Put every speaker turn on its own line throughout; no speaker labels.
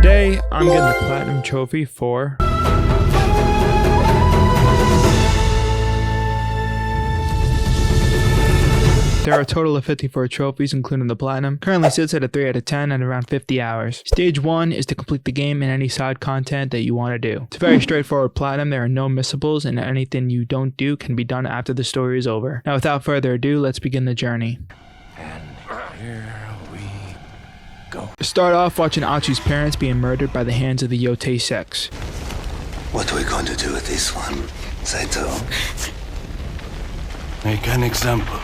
Today, I'm getting the Platinum Trophy for... There are a total of 54 trophies, including the Platinum. Currently sits at a 3 out of 10 and around 50 hours. Stage 1 is to complete the game and any side content that you want to do. It's a very straightforward Platinum. There are no missables, and anything you don't do can be done after the story is over. Now, without further ado, let's begin the journey.
And here we go.
Start off watching Achu's parents being murdered by the hands of the Yotei sects.
What are we going to do with this one, Saito?
Make an example.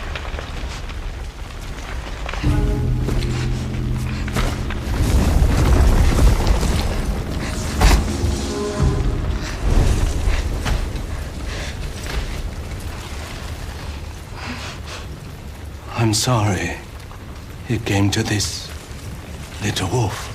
I'm sorry it came to this, little wolf.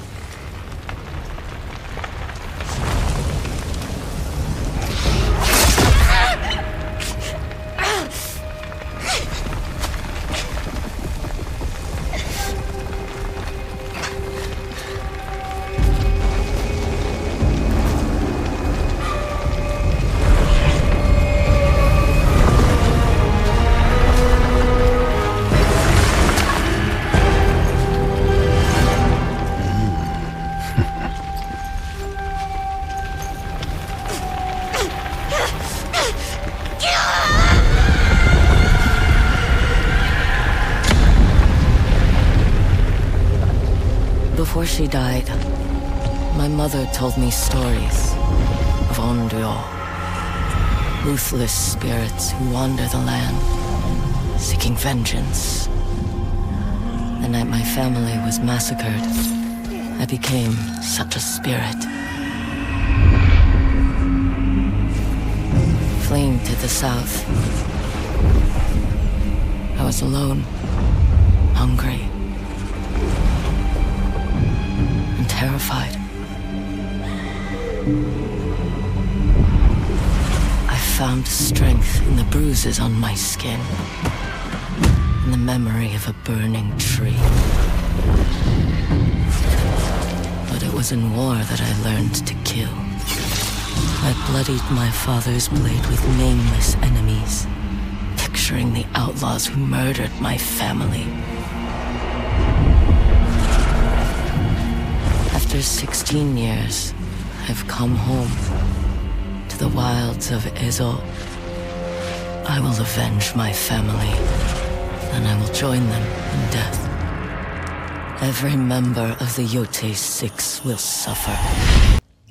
Before she died, my mother told me stories of Onryō, ruthless spirits who wander the land, seeking vengeance. The night my family was massacred, I became such a spirit. Fleeing to the south, I was alone, hungry, terrified. I found strength in the bruises on my skin, in the memory of a burning tree. But it was in war that I learned to kill. I bloodied my father's blade with nameless enemies, picturing the outlaws who murdered my family. After 16 years, I've come home to the wilds of Ezo. I will avenge my family, and I will join them in death. Every member of the Yotei 6 will suffer.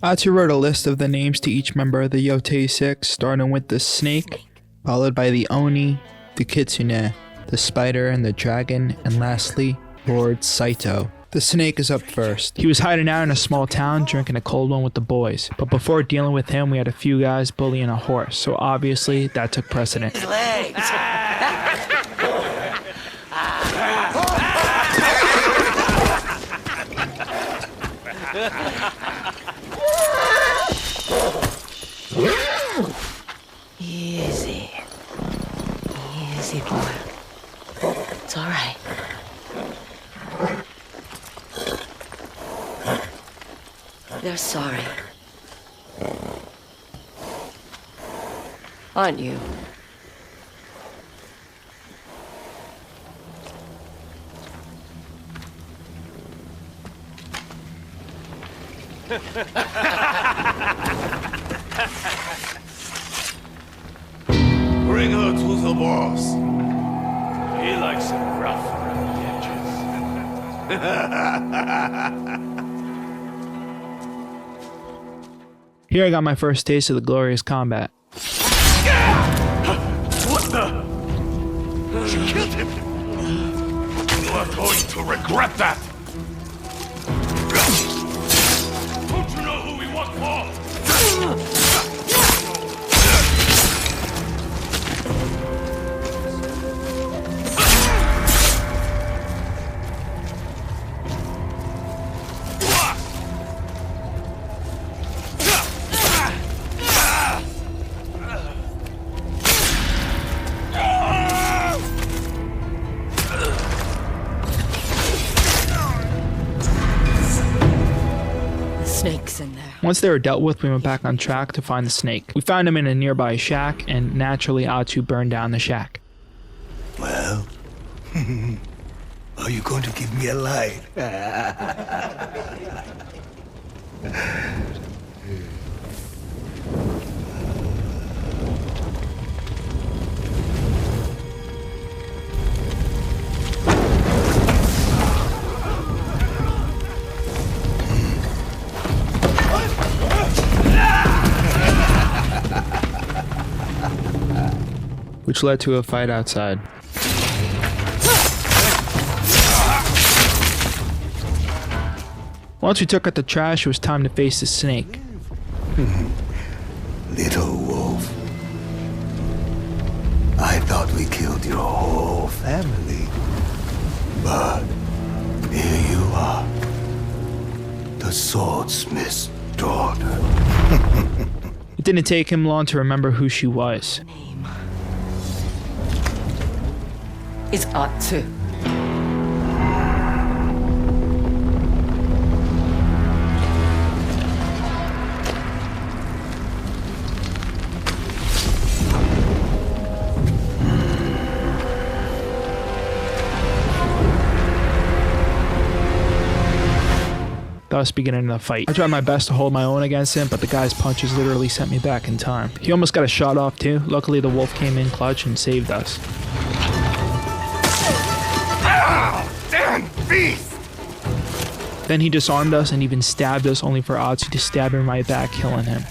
Achu wrote a list of the names to each member of the Yotei 6, starting with the snake, followed by the Oni, the Kitsune, the spider, and the dragon, and lastly, Lord Saito. The snake is up first. He was hiding out in a small town, drinking a cold one with the boys. But before dealing with him, we had a few guys bullying a horse, so obviously that took precedent.
His legs!
Easy. Easy, boy. It's all right. They're sorry. Aren't you?
Bring her to the boss. He likes it rough around the edges.
Here I got my first taste of the glorious combat.
What the? She killed him. You are going to regret that. Don't you know who we work for?
snakes in there.
Once they were dealt with, we went back on track to find the snake. We found him in a nearby shack, and naturally Atsu burned down the shack.
Well, are you going to give me a light?
Which led to a fight outside. Once we took out the trash, it was time to face the snake.
Little wolf. I thought we killed your whole family. But here you are. The swordsmith's daughter.
It didn't take him long to remember who she was.
Name is Atsu.
Thus beginning the fight. I tried my best to hold my own against him, but the guy's punches literally sent me back in time. He almost got a shot off too. Luckily the wolf came in clutch and saved us.
Damn beast!
Then he disarmed us and even stabbed us, only for Atsu to stab him right back, killing him.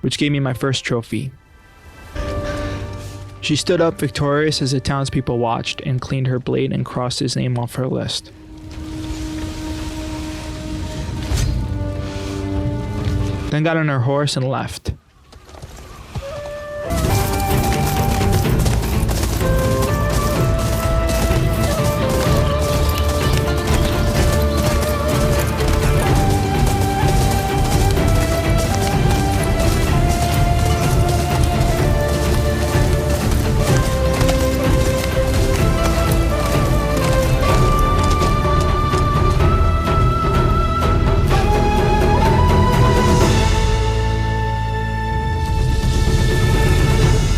Which gave me my first trophy. She stood up victorious as the townspeople watched and cleaned her blade and crossed his name off her list. Then got on her horse and left.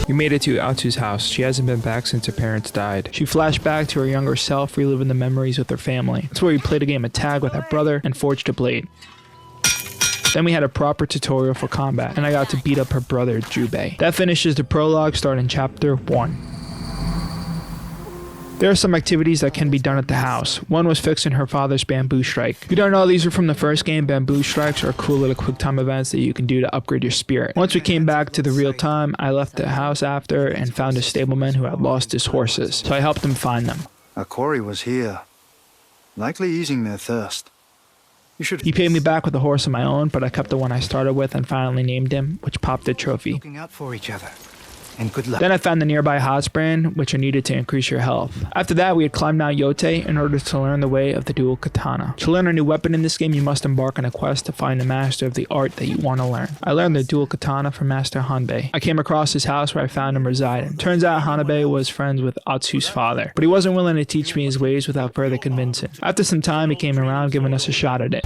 We made it to Atsu's house. She hasn't been back since her parents died. She flashed back to her younger self, reliving the memories with her family. That's where we played a game of tag with her brother and forged a blade. Then we had a proper tutorial for combat, and I got to beat up her brother, Jubei. That finishes the prologue, starting chapter 1. There are some activities that can be done at the house. One was fixing her father's bamboo strike. If you don't know, these are from the first game. Bamboo strikes are cool little quick time events that you can do to upgrade your spirit. Once we came back to the real time, I left the house after and found a stableman who had lost his horses, so I helped him find them.
A quarry was here, likely easing their thirst. You should.
He paid me back with a horse of my own, but I kept the one I started with and finally named him, which popped the trophy.
Looking out for each other. And good luck.
Then I found the nearby hot spring, which are needed to increase your health. After that, we had climbed Mount Yotei in order to learn the way of the dual katana. To learn a new weapon in this game, you must embark on a quest to find the master of the art that you want to learn. I learned the dual katana from Master Hanbei. I came across his house where I found him residing. Turns out Hanbei was friends with Atsu's father, but he wasn't willing to teach me his ways without further convincing. After some time, he came around giving us a shot at it.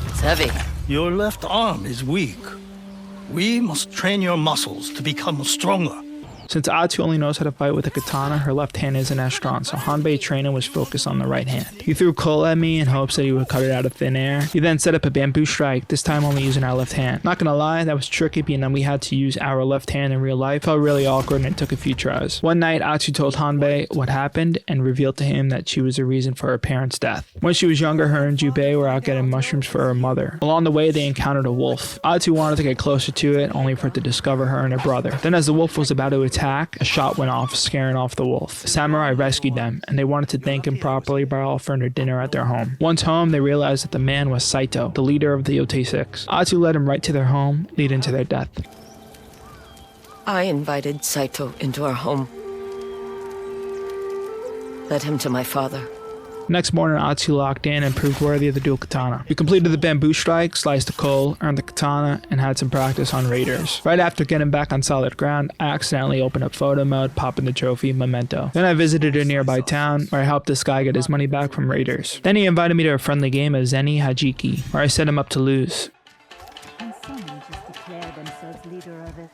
It's heavy.
Your left arm is weak. We must train your muscles to become stronger.
Since Atsu only knows how to fight with a katana, her left hand isn't as strong, so Hanbei training was focused on the right hand. He threw coal at me in hopes that he would cut it out of thin air. He then set up a bamboo strike, this time only using our left hand. Not gonna lie, that was tricky being that we had to use our left hand in real life. It felt really awkward and it took a few tries. One night, Atsu told Hanbei what happened and revealed to him that she was the reason for her parents' death. When she was younger, her and Jubei were out getting mushrooms for her mother. Along the way, they encountered a wolf. Atsu wanted to get closer to it, only for it to discover her and her brother. Then as the wolf was about to attack attack, a shot went off, scaring off the wolf. The samurai rescued them, and they wanted to thank him properly by offering her dinner at their home. Once home, they realized that the man was Saito, the leader of the Yotei 6. Atsu led him right to their home, leading to their death.
I invited Saito into our home. Led him to my father.
Next morning, Atsu locked in and proved worthy of the dual katana. We completed the bamboo strike, sliced the coal, earned the katana, and had some practice on raiders. Right after getting back on solid ground, I accidentally opened up photo mode, popping the trophy Memento. Then I visited a nearby town where I helped this guy get his money back from raiders. Then he invited me to a friendly game of Zeni Hajiki, where I set him up to lose.
And someone just declare themselves leader of it.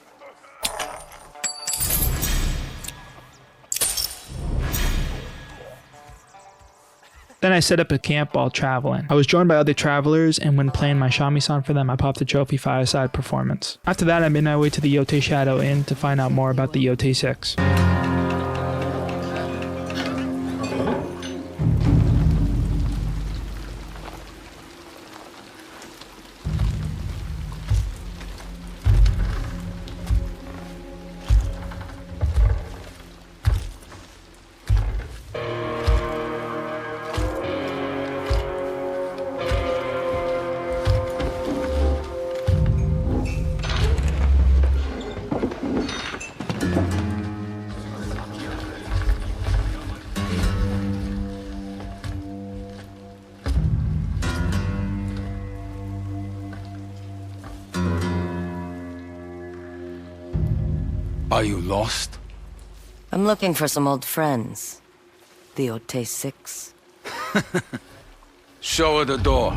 Then I set up a camp while traveling. I was joined by other travelers, and when playing my shamisen for them, I popped the trophy fireside performance. After that, I made my way to the Yotei Shadow Inn to find out more about the Yotei 6.
Are you lost?
I'm looking for some old friends. The Yotei 6.
Show her the door.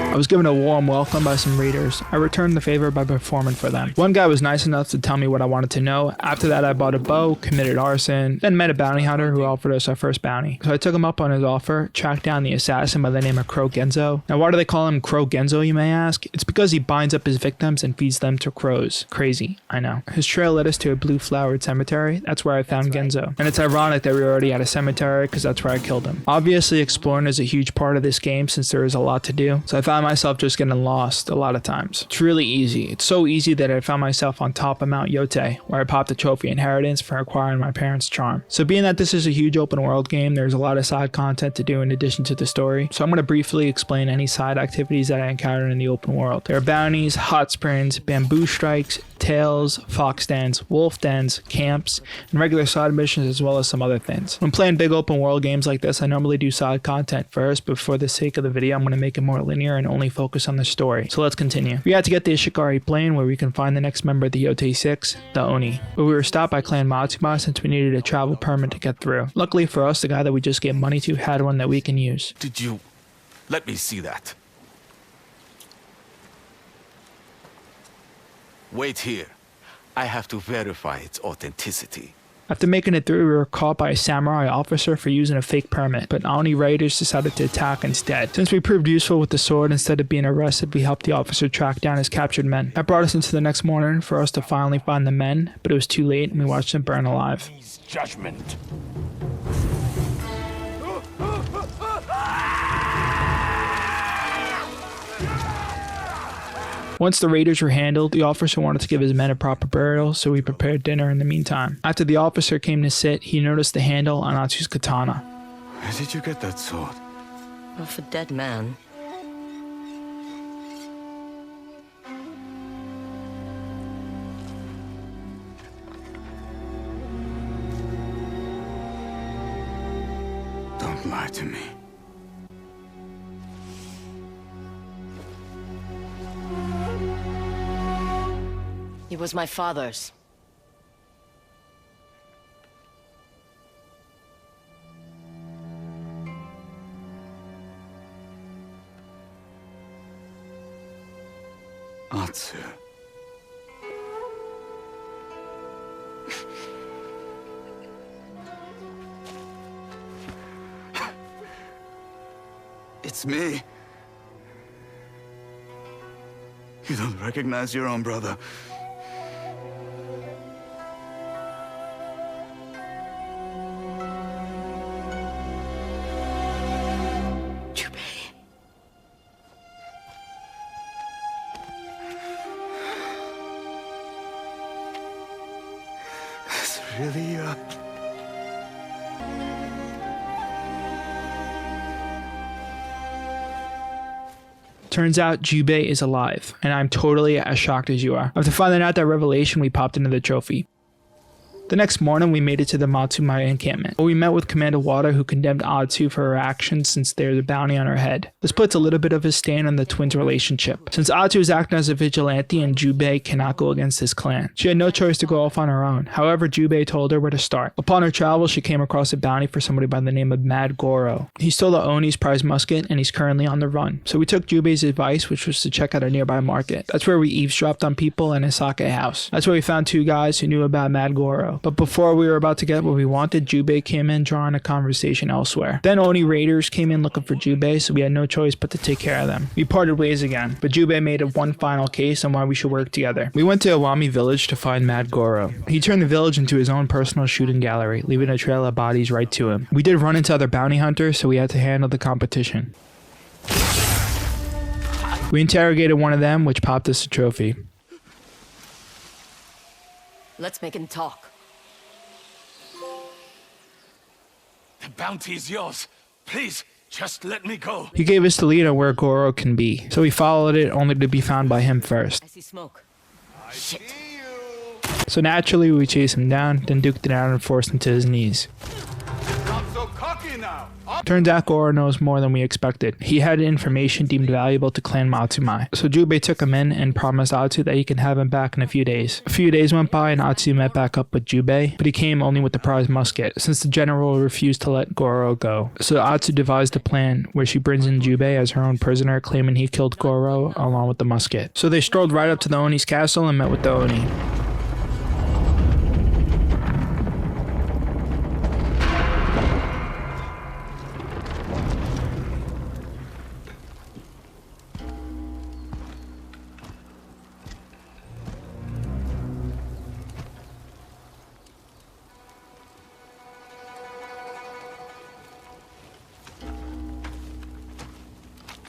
I was given a warm welcome by some raiders. I returned the favor by performing for them. One guy was nice enough to tell me what I wanted to know. After that, I bought a bow, committed arson, then met a bounty hunter who offered us our first bounty. So I took him up on his offer, tracked down the assassin by the name of Crow Genzo. Now, why do they call him Crow Genzo, you may ask? It's because he binds up his victims and feeds them to crows. Crazy, I know. His trail led us to a blue-flowered cemetery. That's where I found Genzo. And it's ironic that we were already at a cemetery because that's where I killed him. Obviously, exploring is a huge part of this game since there is a lot to do. So I found myself just getting lost a lot of times. It's really easy. It's so easy that I found myself on top of Mount Yotei, where I popped the trophy inheritance for acquiring my parents' charm. So being that this is a huge open world game, there's a lot of side content to do in addition to the story. So I'm going to briefly explain any side activities that I encountered in the open world. There are bounties, hot springs, bamboo strikes, tails, fox dens, wolf dens, camps, and regular side missions, as well as some other things. When playing big open world games like this, I normally do side content first, but for the sake of the video, I'm going to make it more linear and only focus on the story. So let's continue. We had to get to Ishikari Plain, where we can find the next member of the Yotei 6, the Oni. But we were stopped by Clan Matsuma since we needed a travel permit to get through. Luckily for us, the guy that we just gave money to had one that we can use.
Did you... Let me see that. Wait here. I have to verify its authenticity.
After making it through, we were caught by a samurai officer for using a fake permit, but Oni raiders decided to attack instead. Since we proved useful with the sword, instead of being arrested, we helped the officer track down his captured men. That brought us into the next morning for us to finally find the men, but it was too late and we watched them burn alive.
Judgment.
Once the raiders were handled, the officer wanted to give his men a proper burial, so we prepared dinner in the meantime. After the officer came to sit, he noticed the handle on Atsu's katana.
Where did you get that sword?
Off a dead man.
Don't lie to me.
He was my father's.
Atsu. It's me. You don't recognize your own brother. It's really,
Turns out Jubei is alive, and I'm totally as shocked as you are. After finding out that revelation, we popped into the trophy. The next morning, we made it to the Matsumai encampment, where we met with Commander Wada, who condemned Atsu for her actions since there's a bounty on her head. This puts a little bit of a stain on the twins' relationship, since Atsu is acting as a vigilante and Jubei cannot go against his clan. She had no choice to go off on her own. However, Jubei told her where to start. Upon her travels, she came across a bounty for somebody by the name of Mad Goro. He stole the Oni's prized musket, and he's currently on the run. So we took Jubei's advice, which was to check out a nearby market. That's where we eavesdropped on people in a sake house. That's where we found two guys who knew about Mad Goro. But before we were about to get what we wanted, Jubei came in drawing a conversation elsewhere. Then Oni raiders came in looking for Jubei, so we had no choice but to take care of them. We parted ways again, but Jubei made it one final case on why we should work together. We went to Iwami village to find Mad Goro. He turned the village into his own personal shooting gallery, leaving a trail of bodies right to him. We did run into other bounty hunters, so we had to handle the competition. We interrogated one of them, which popped us a trophy.
Let's make him talk.
The bounty is yours. Please, just let me go.
He gave us the lead on where Goro can be, so we followed it only to be found by him first.
I see smoke. Shit.
So naturally we chased him down, then duked it out and forced him to his knees.
not so cocky now.
Turns out Goro knows more than we expected. He had information deemed valuable to Clan Matsumai. So Jubei took him in and promised Atsu that he can have him back in a few days. A few days went by and Atsu met back up with Jubei, but he came only with the prized musket, since the general refused to let Goro go. So Atsu devised a plan where she brings in Jubei as her own prisoner, claiming he killed Goro along with the musket. So they strolled right up to the Oni's castle and met with the Oni.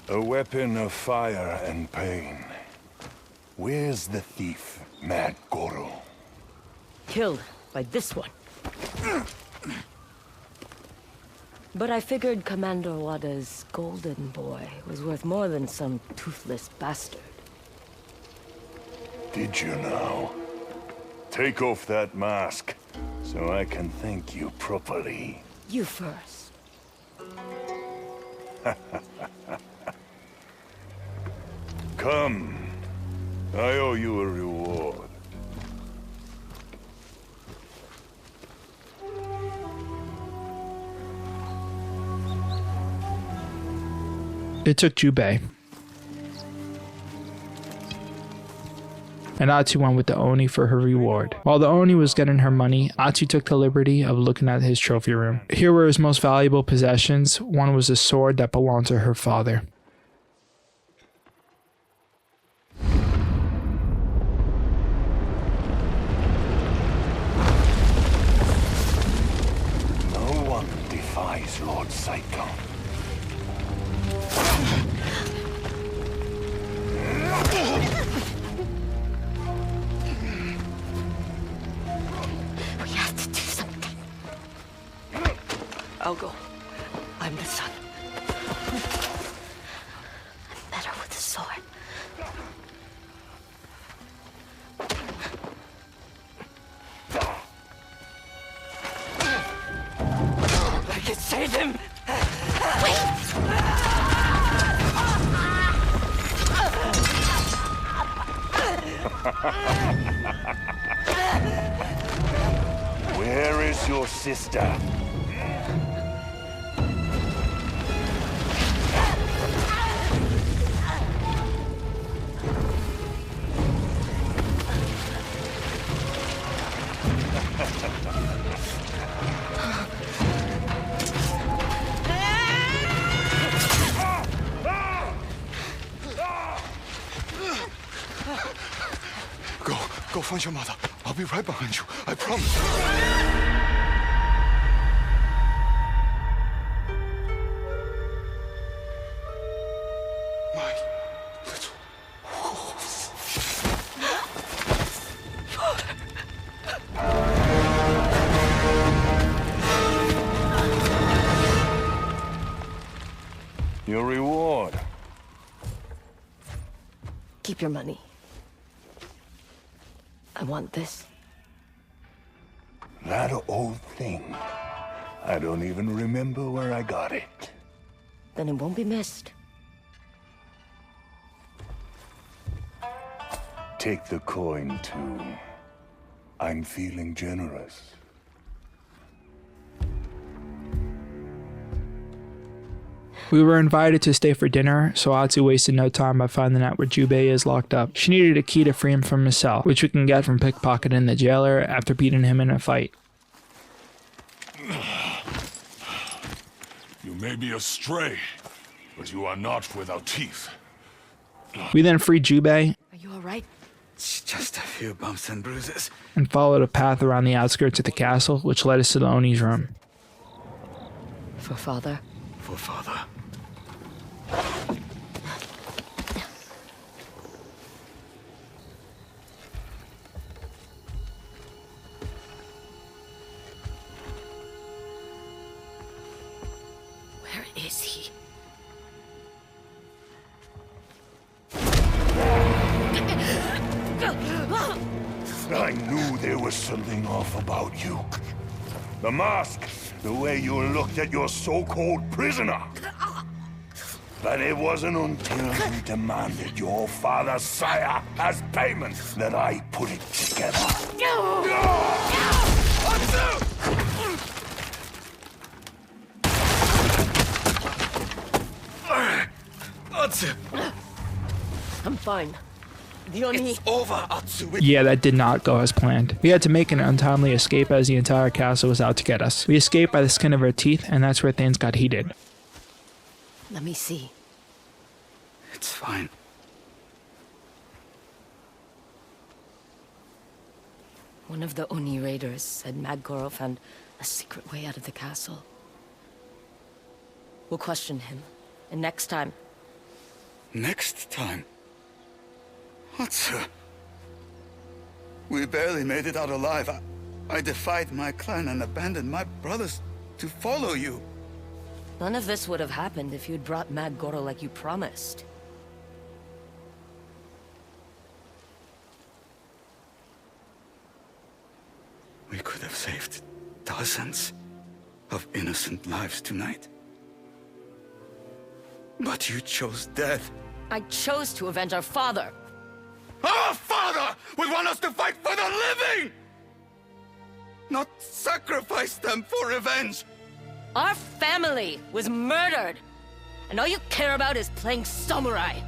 A weapon of fire and pain. Where's the thief, Mad Goro?
Killed by this one. But I figured Commander Wada's golden boy was worth more than some toothless bastard.
Did you know? Take off that mask, so I can thank you properly.
You first.
Come. I owe you a reward.
It took Jubei. And Atsu went with the Oni for her reward. While the Oni was getting her money, Atsu took the liberty of looking at his trophy room. Here were his most valuable possessions. One was a sword that belonged to her father.
No one defies Lord Saito.
We have to do something. I'll go. I'm the son. I'm better with the sword. I can save him!
Where is your sister?
Go find your mother. I'll be right behind you. I promise. My little wolves.
Your reward.
Keep your money. I want this.
That old thing. I don't even remember where I got it.
Then it won't be missed.
Take the coin, too. I'm feeling generous.
We were invited to stay for dinner, so Atsu wasted no time by finding out where Jubei is locked up. She needed a key to free him from his cell, which we can get from pickpocketing the jailer after beating him in a fight.
You may be a stray, but you are not without teeth.
We then freed Jubei
Are you alright?
It's just a few bumps and bruises.
and followed a path around the outskirts of the castle, which led us to the Oni's room.
For father?
For father.
Where is he?
I knew there was something off about you. The mask, the way you looked at your so-called prisoner. But it wasn't until you demanded your father's sire as payment that I put it together.
I'm fine. The Oni...
It's over, Atsu.
Yeah, that did not go as planned. We had to make an untimely escape as the entire castle was out to get us. We escaped by the skin of our teeth, and that's where things got heated.
Let me see.
It's fine.
One of the Oni raiders said Magoro found a secret way out of the castle. We'll question him, and next time...
Next time? Atsu. We barely made it out alive. I defied my clan and abandoned my brothers to follow you.
None of this would have happened if you'd brought Magoro like you promised.
We could have saved dozens of innocent lives tonight. But you chose death.
I chose to avenge our father.
Our father would want us to fight for the living! Not sacrifice them for revenge!
Our family was murdered, and all you care about is playing samurai.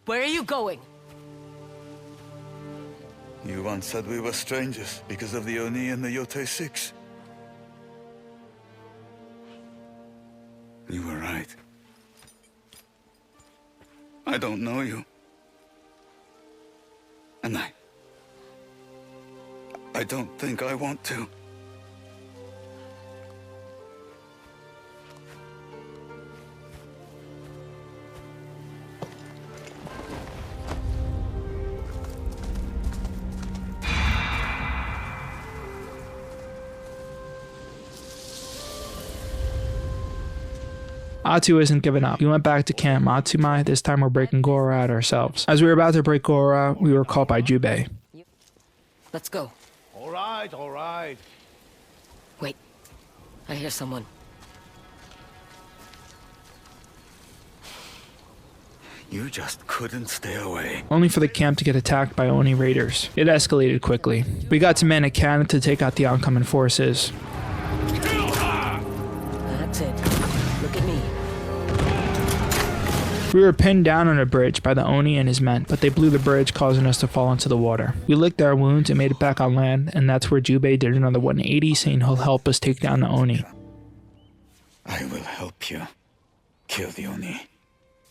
Where are you going?
You once said we were strangers because of the Oni and the Yotei 6. You were right. I don't know you. And I don't think I want to.
Atsu isn't giving up. We went back to Camp Matsumai. This time we're breaking Goro out ourselves. As we were about to break Goro out, we were caught by Jubei.
Let's go.
All right, all right.
Wait. I hear someone.
You just couldn't stay away.
Only for the camp to get attacked by Oni raiders. It escalated quickly. We got to man a cannon to take out the oncoming forces.
That's it.
We were pinned down on a bridge by the Oni and his men, but they blew the bridge, causing us to fall into the water. We licked our wounds and made it back on land, and that's where Jubei did another 180, saying he'll help us take down the Oni.
I will help you kill the Oni.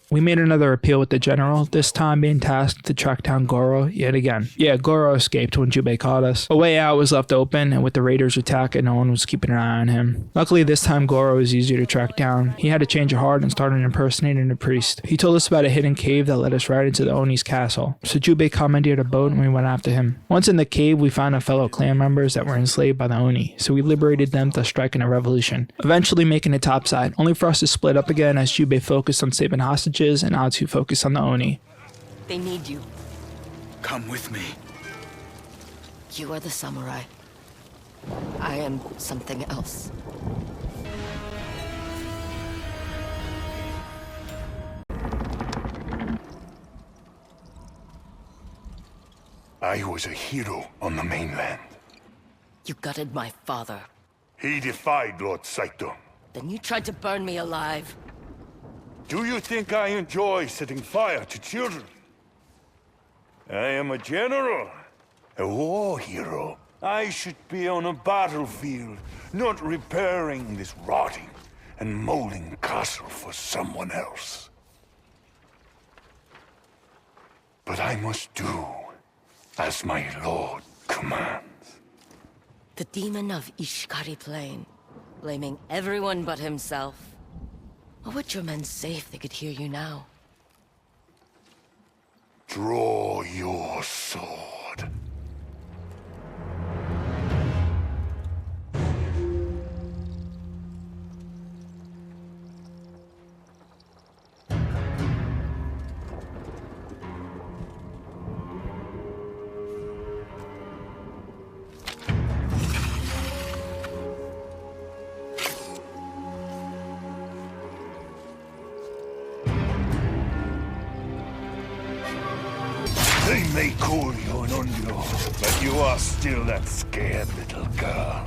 We made another appeal with the general, this time being tasked to track down Goro yet again. Yeah, Goro escaped when Jubei caught us. A way out was left open, and with the raiders attacking, no one was keeping an eye on him. Luckily, this time Goro was easier to track down. He had a change of heart and started impersonating a priest. He told us about a hidden cave that led us right into the Oni's castle. So Jubei commandeered a boat and we went after him. Once in the cave, we found our fellow clan members that were enslaved by the Oni, so we liberated them thus striking a revolution, eventually making it topside, only for us to split up again as Jubei focused on saving hostages and Atsu focused on the Oni.
They need you.
Come with me.
You are the samurai. I am something else.
I was a hero on the mainland.
You gutted my father.
He defied Lord Saito.
Then you tried to burn me alive.
Do you think I enjoy setting fire to children? I am a general, a war hero. I should be on a battlefield, not repairing this rotting and molding castle for someone else. But I must do as my lord commands.
The demon of Ishikari Plain, blaming everyone but himself. What would your men say if they could hear you now?
Draw your sword. They may call you an Onryō, but you are still that scared little girl.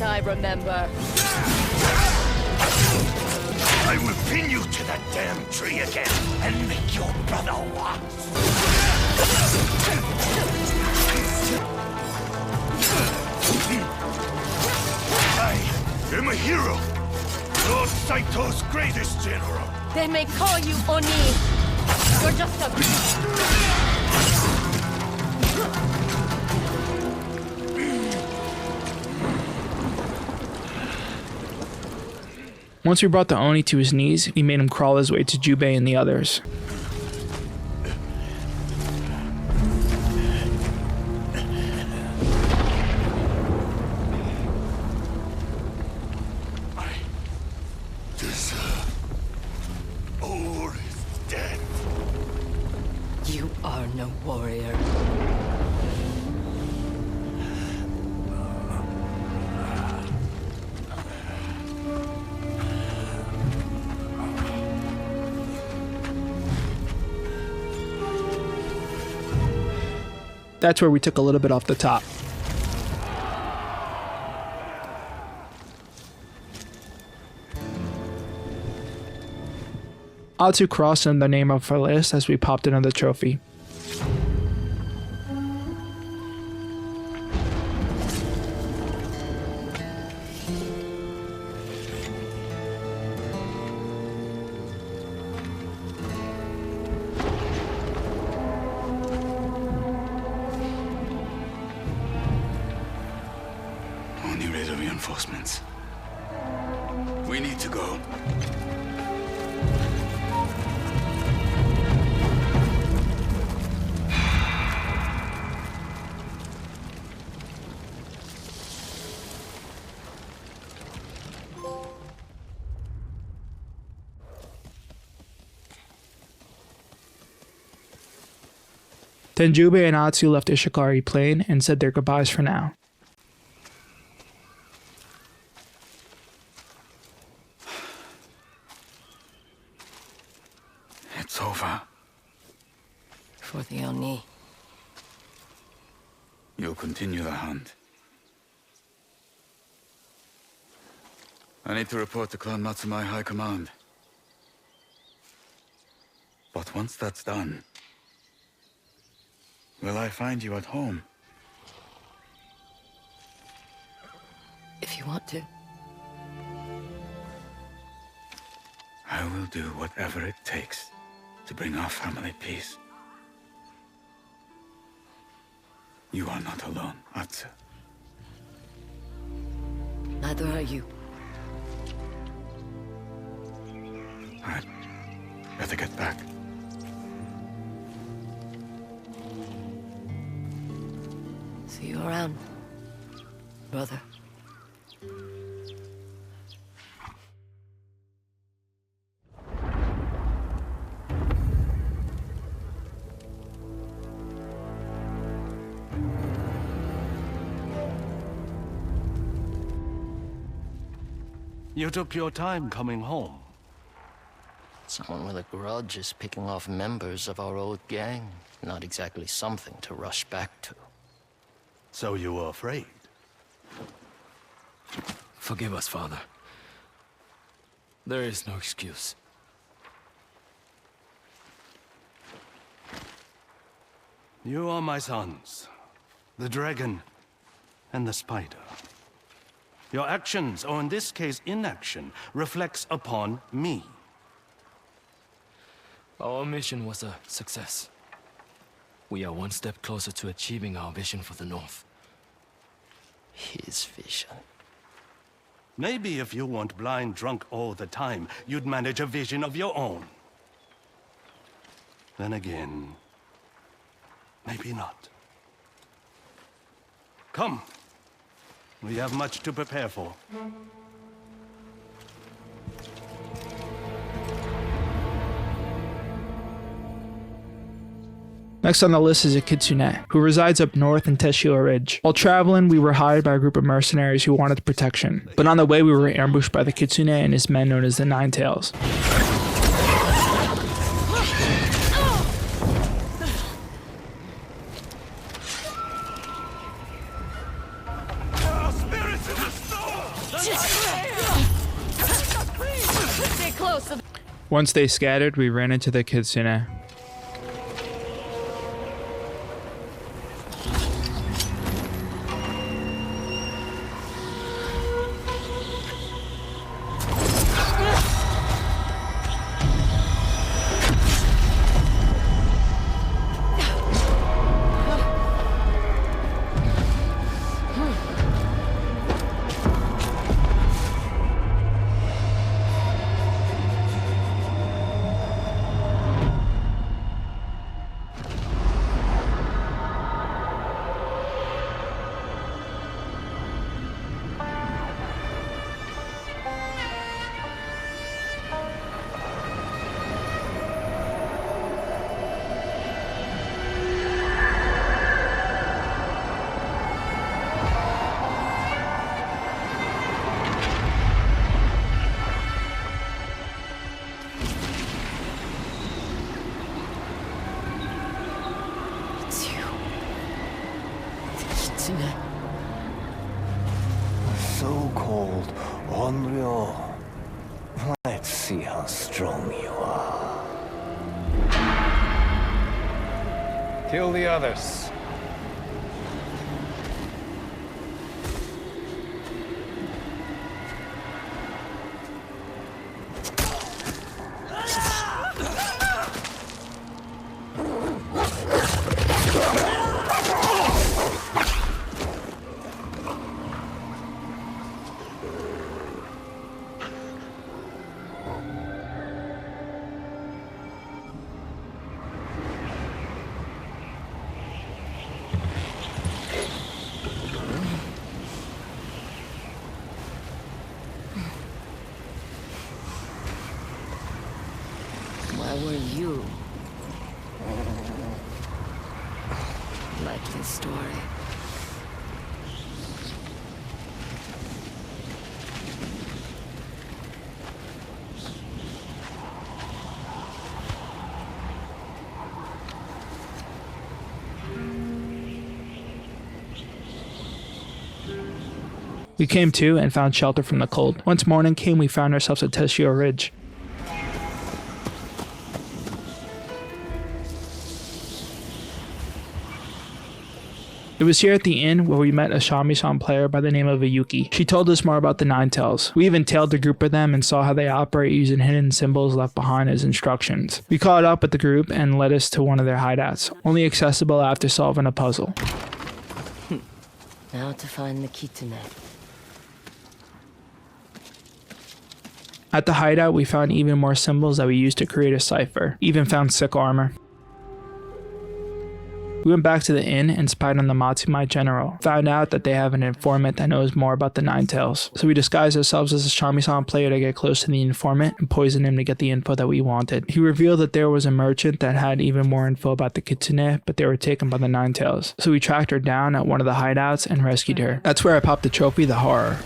I remember.
I will pin you to that damn tree again and make your brother watch. I am a hero. Lord Saito's greatest general.
They may call you Oni. You're just a...
Once we brought the Oni to his knees, we made him crawl his way to Jubei and the others.
I deserve all his death.
You are no warrior.
That's where we took a little bit off the top. Atsu crossed in the name of our list as we popped another trophy.
reinforcements. We need to go.
Tenjube and Atsu left the Shikari plane and said their goodbyes for now.
It's over.
For the Oni.
You'll continue the hunt. I need to report to Clan Matsumai High Command. But once that's done, will I find you at home?
If you want to.
I will do whatever it takes to bring our family peace. You are not alone, Atsu.
Neither are you.
I'd better get back.
See you around, brother.
You took your time coming home.
Someone with a grudge is picking off members of our old gang. Not exactly something to rush back to.
So you were afraid?
Forgive us, Father. There is no excuse.
You are my sons. The dragon and the spider. Your actions, or in this case inaction, reflects upon me.
Our mission was a success. We are one step closer to achieving our vision for the North.
His vision.
Maybe if you weren't blind drunk all the time, you'd manage a vision of your own. Then again, maybe not. Come. We have much to prepare for.
Next on the list is a Kitsune, who resides up north in Teshio Ridge. While traveling, we were hired by a group of mercenaries who wanted protection, but on the way we were ambushed by the Kitsune and his men known as the Nine Tails. Once they scattered, we ran into the Kitsune.
So-called Onryō. Let's see how strong you are. Kill the others.
I were you, like this story.
We came to and found shelter from the cold. Once morning came, we found ourselves at Teshio Ridge. It was here at the inn where we met a shamisen player by the name of Ayuki. She told us more about the Nine Tails. We even tailed a group of them and saw how they operate using hidden symbols left behind as instructions. We caught up with the group and led us to one of their hideouts, only accessible after solving a puzzle.
Now to find the kitsune.
At the hideout, we found even more symbols that we used to create a cipher. Even found sick armor. We went back to the inn and spied on the Matsumai general. Found out that they have an informant that knows more about the Nine Tails. So we disguised ourselves as a shamisen player to get close to the informant and poison him to get the info that we wanted. He revealed that there was a merchant that had even more info about the kitsune, but they were taken by the Nine Tails. So we tracked her down at one of the hideouts and rescued her. That's where I popped the trophy, the horror.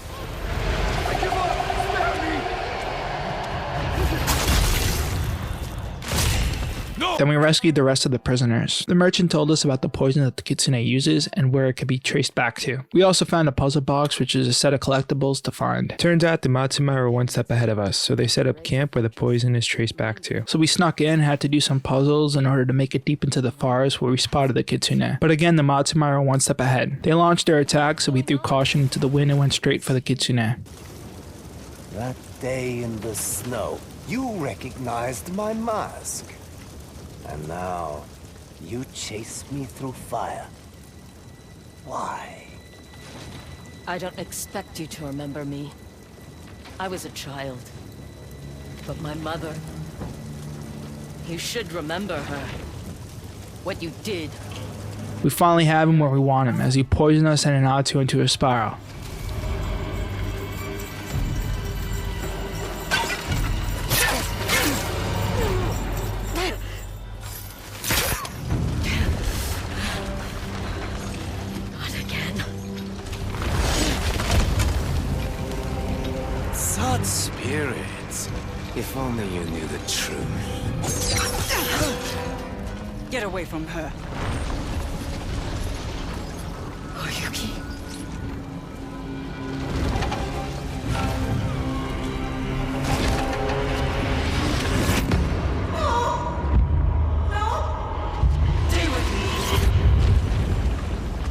Then we rescued the rest of the prisoners. The merchant told us about the poison that the kitsune uses and where it could be traced back to. We also found a puzzle box, which is a set of collectibles to find. Turns out the Matsumai were one step ahead of us, so they set up camp where the poison is traced back to. So we snuck in and had to do some puzzles in order to make it deep into the forest where we spotted the kitsune. But again, the Matsumai were one step ahead. They launched their attack, so we threw caution into the wind and went straight for the kitsune.
That day in the snow, you recognized my mask. And now, you chase me through fire. Why?
I don't expect you to remember me. I was a child. But my mother... You should remember her. What you did.
We finally have him where we want him, as he poisoned us and Natsu into a spiral.
Spirits. If only you knew the truth.
Get away from her.
Oyuki.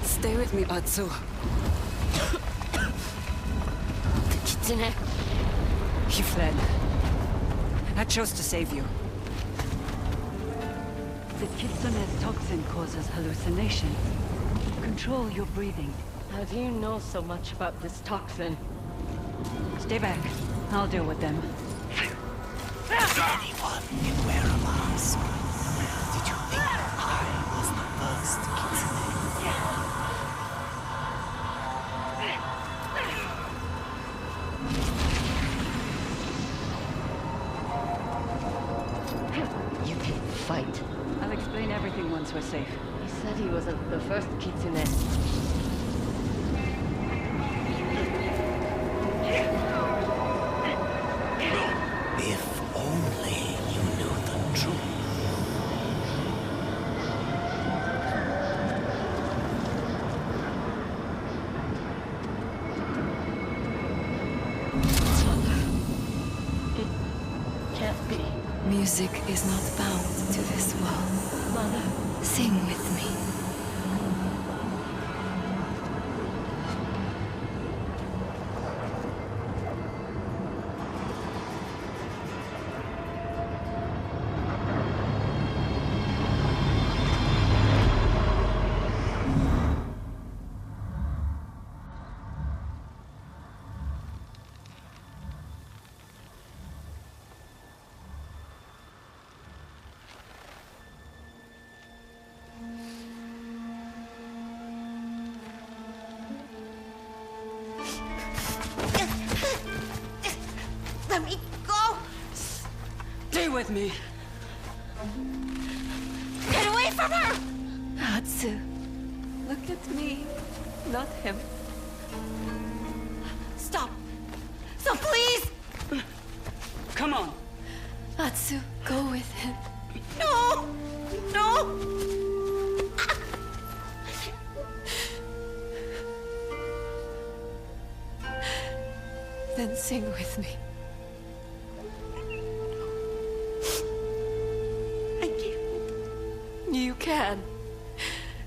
Stay with me, Atsu.
The kitsune.
He fled. I chose to save you. The kitsune's toxin causes hallucination. Control your breathing.
How do you know so much about this toxin?
Stay back. I'll deal with them.
Anyone can wear a mask. Did you think I was the first kitsune?
You can fight.
I'll explain everything once we're safe.
He said he wasn't the first kitsune.
If only you knew the truth.
It can't be.
Music is not bound to this world.
Mother.
Sing with me.
Let me go! Stay with me.
Get away from her! Atsu, look at me, not him. Stop! So please!
Come on.
Atsu, go with him.
No! No!
Then sing with me.
I can't.
You can.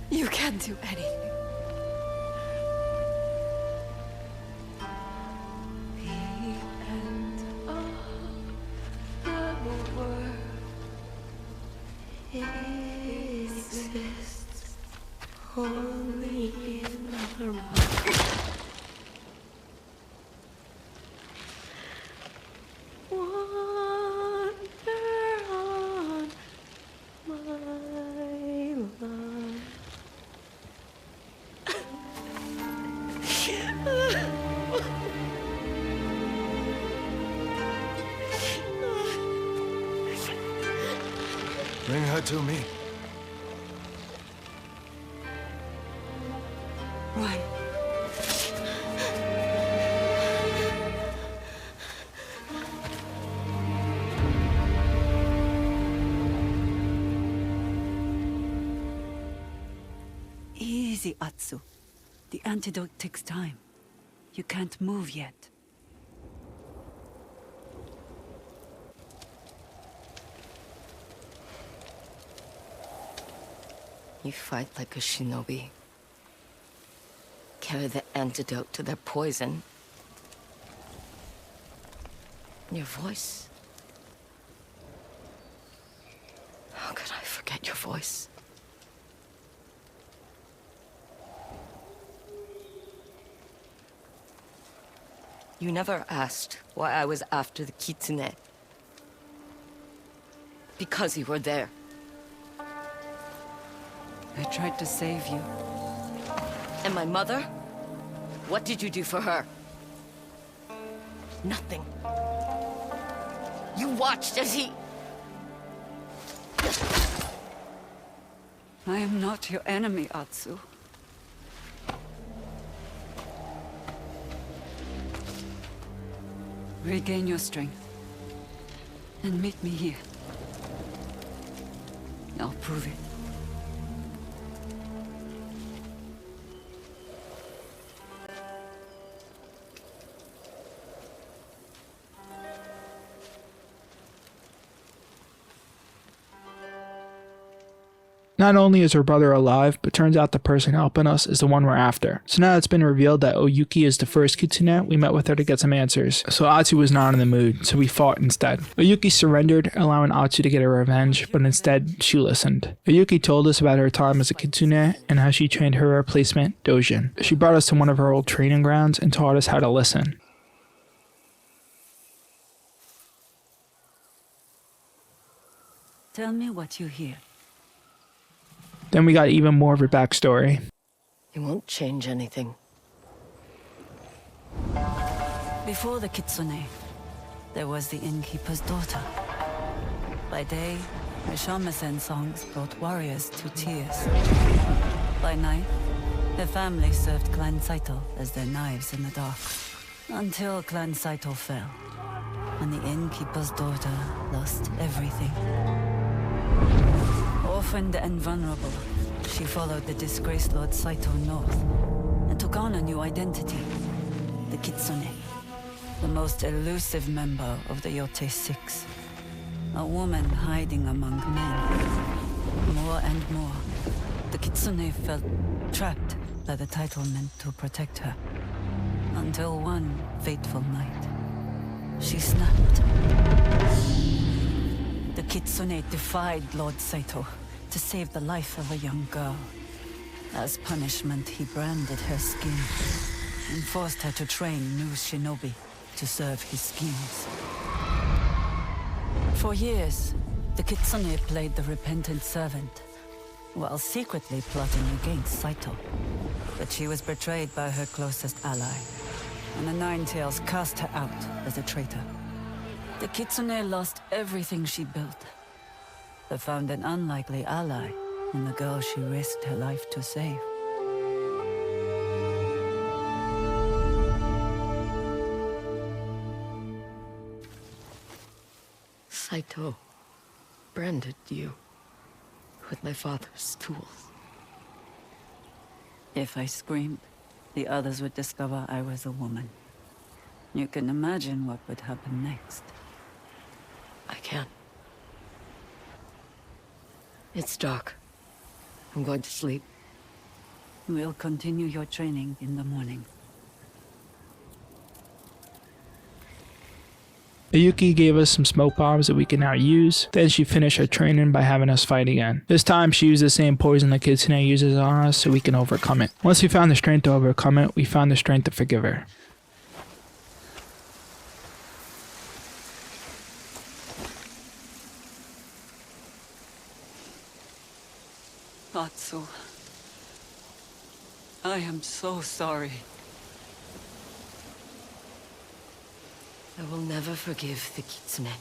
You can do anything. The end of the world exists only in the mind.
Bring her to me.
Run. Easy, Atsu. The antidote takes time. You can't move yet.
You fight like a shinobi. Carry the antidote to their poison. Your voice. How could I forget your voice? You never asked why I was after the kitsune. Because you were there.
I tried to save you.
And my mother? What did you do for her? Nothing. You watched as he...
I am not your enemy, Atsu. Regain your strength. And meet me here. I'll prove it.
Not only is her brother alive, but turns out the person helping us is the one we're after. So now it's been revealed that Oyuki is the first kitsune, we met with her to get some answers. So Atsu was not in the mood, so we fought instead. Oyuki surrendered, allowing Atsu to get her revenge, but instead she listened. Oyuki told us about her time as a kitsune and how she trained her replacement, Dojin. She brought us to one of her old training grounds and taught us how to listen.
Tell me what you hear.
Then we got even more of her backstory.
It won't change anything.
Before the kitsune, there was the innkeeper's daughter. By day, her shamisen songs brought warriors to tears. By night, the family served Clan Saito as their knives in the dark. Until Clan Saito fell, and the innkeeper's daughter lost everything. Orphaned and vulnerable, she followed the disgraced Lord Saito north and took on a new identity, the Kitsune, the most elusive member of the Yotei Six. A woman hiding among men. More and more, the Kitsune felt trapped by the title meant to protect her. Until one fateful night, she snapped. The Kitsune defied Lord Saito to save the life of a young girl. As punishment, he branded her skin and forced her to train new shinobi to serve his schemes. For years, the Kitsune played the repentant servant, while secretly plotting against Saito. But she was betrayed by her closest ally, and the Nine-Tails cast her out as a traitor. The Kitsune lost everything she built, but found an unlikely ally in the girl she risked her life to save.
Saito branded you with my father's tools.
If I screamed, the others would discover I was a woman. You can imagine what would happen next.
I can't. It's dark. I'm going to sleep.
We'll continue your training in the morning.
Yuki gave us some smoke bombs that we can now use. Then she finished her training by having us fight again. This time she used the same poison the Kitsune uses on us so we can overcome it. Once we found the strength to overcome it, we found the strength to forgive her.
Atsu, I am so sorry.
I will never forgive the Kitsune.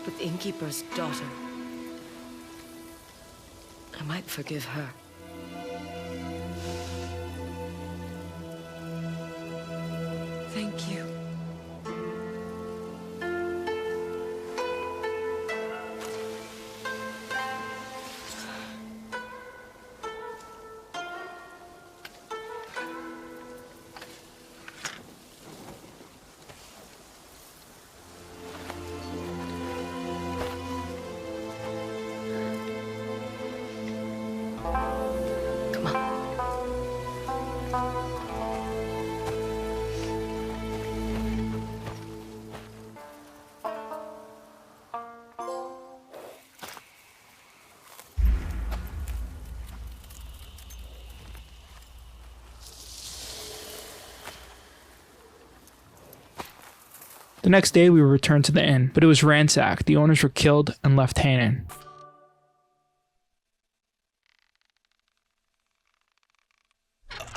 But the innkeeper's daughter, I might forgive her.
Thank you.
The next day we were returned to the inn, but it was ransacked. The owners were killed and left hanging.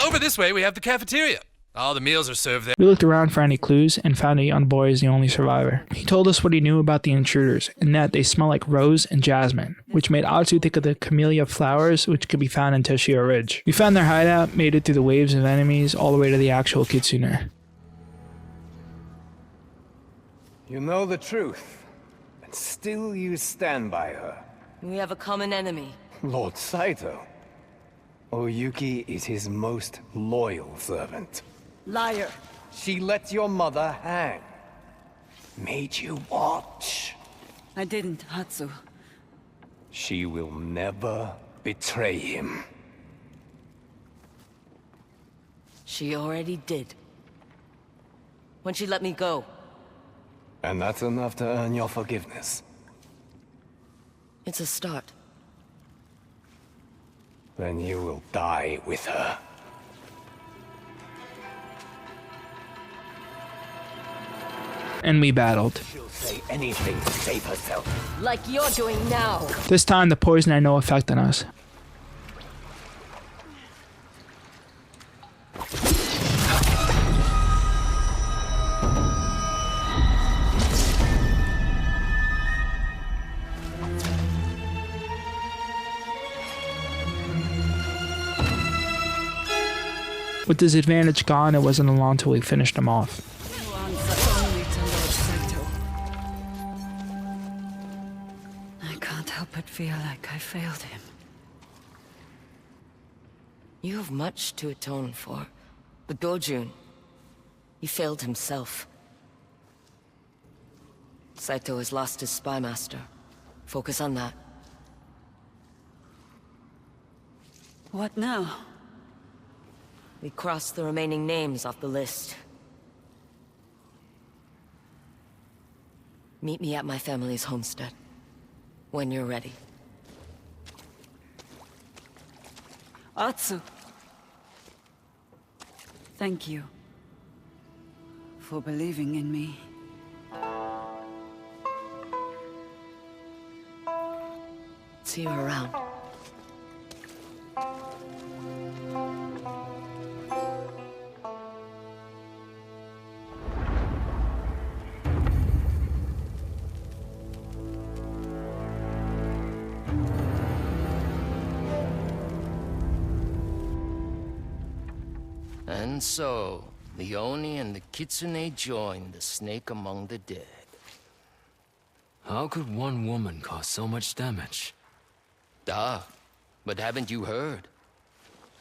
Over this way we have the cafeteria. All the meals are served there.
We looked around for any clues and found a young boy as the only survivor. He told us what he knew about the intruders, and that they smell like rose and jasmine, which made Atsu think of the camellia flowers which could be found in Toshio Ridge. We found their hideout, made it through the waves of enemies all the way to the actual Kitsune.
You know the truth, and still you stand by her.
We have a common enemy.
Lord Saito. Oyuki is his most loyal servant.
Liar!
She let your mother hang. Made you watch.
I didn't, Atsu.
She will never betray him.
She already did. When she let me go.
And that's enough to earn your forgiveness.
It's a start.
Then you will die with her.
And we battled.
She'll say anything to save herself.
Like you're doing now.
This time the poison had no effect on us. With this advantage gone, it wasn't long till we finished him off.
You answer only to Lord Saito. I can't help but feel like I failed him.
You have much to atone for. But Gojun, he failed himself. Saito has lost his spy master. Focus on that.
What now?
We cross the remaining names off the list. Meet me at my family's homestead, when you're ready.
Atsu! Thank you for believing in me.
See you around.
And so, the Oni and the Kitsune joined the snake among the dead.
How could one woman cause so much damage?
But haven't you heard?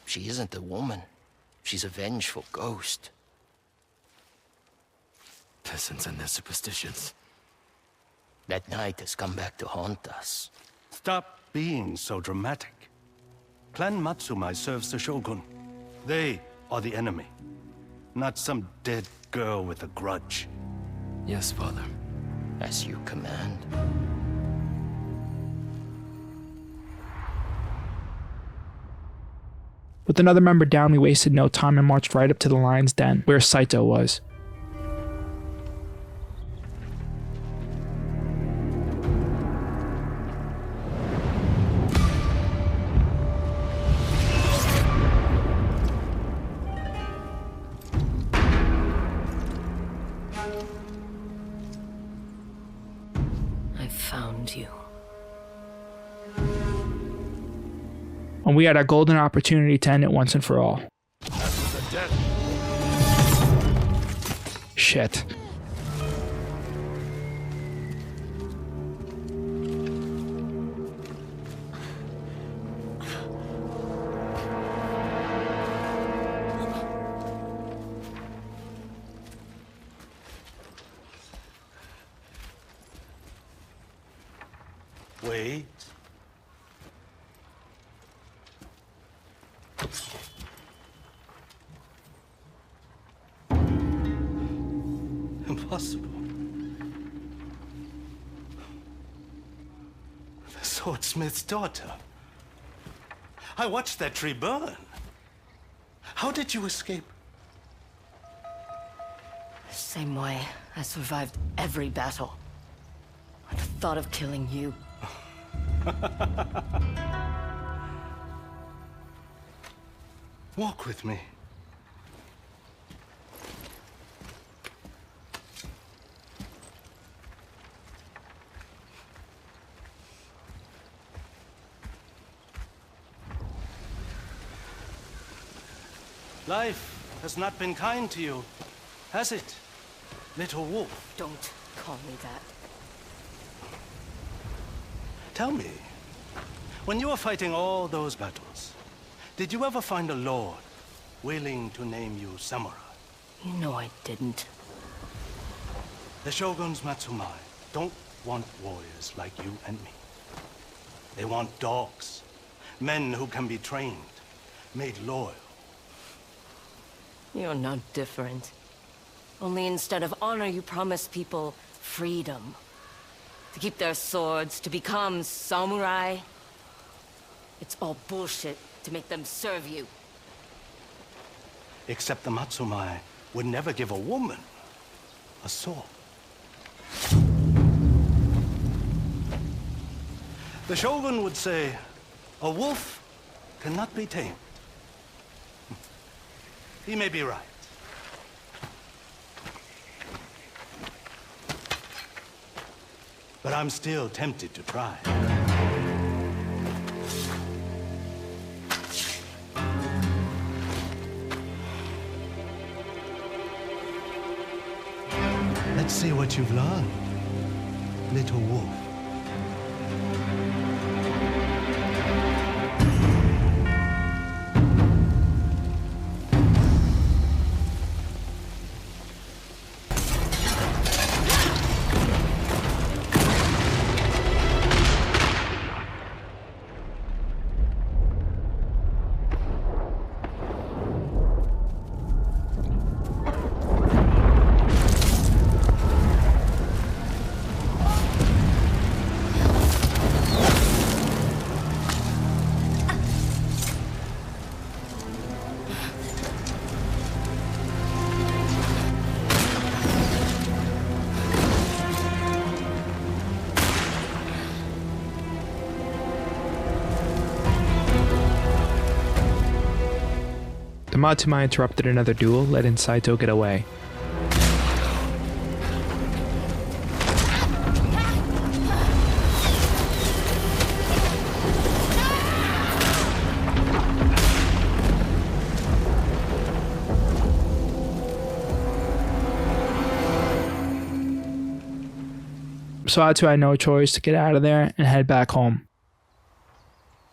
She isn't a woman. She's a vengeful ghost.
Peasants and their superstitions.
That night has come back to haunt us.
Stop being so dramatic. Clan Matsumai serves the Shogun. They are the enemy, not some dead girl with a grudge.
Yes, Father.
As you command.
With another member down, we wasted no time and marched right up to the lion's den, where Saito was.
I found you.
And we had our golden opportunity to end it once and for all. Shit.
Wait. Impossible. The swordsmith's daughter. I watched that tree burn. How did you escape?
Same way. I survived every battle. The thought of killing you.
Walk with me. Life has not been kind to you, has it, little wolf?
Don't call me that.
Tell me, when you were fighting all those battles, did you ever find a lord willing to name you samurai?
You know I didn't.
The Shogun's Matsumai don't want warriors like you and me. They want dogs, men who can be trained, made loyal.
You're not different. Only instead of honor, you promise people freedom. To keep their swords, to become samurai. It's all bullshit to make them serve you.
Except the Matsumai would never give a woman a sword. The Shogun would say, a wolf cannot be tamed. He may be right. But I'm still tempted to try. Let's see what you've learned, little wolf.
The Matsumai interrupted another duel, letting Saito get away. so Atsu had no choice to get out of there and head back home.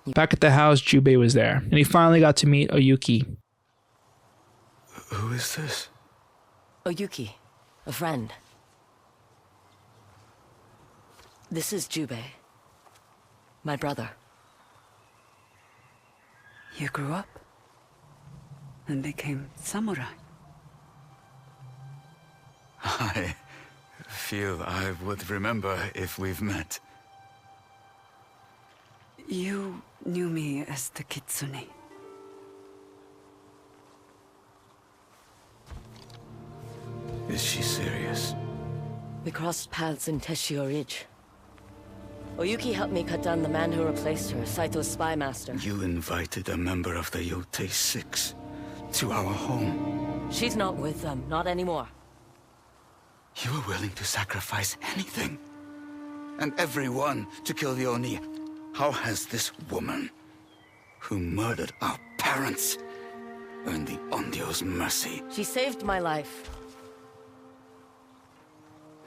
Back at the house, Jubei was there, and he finally got to meet Oyuki.
Who is this?
Oyuki, a friend. This is Jubei, my brother.
You grew up and became samurai.
I feel I would remember if we've met.
You knew me as the Kitsune.
Is she serious?
We crossed paths in Teshio Ridge. Oyuki helped me cut down the man who replaced her, Saito's spy master.
You invited a member of the Yotei 6 to our home.
She's not with them, not anymore.
You were willing to sacrifice anything and everyone to kill the Oni. How has this woman, who murdered our parents, earned the Onryo's mercy?
She saved my life.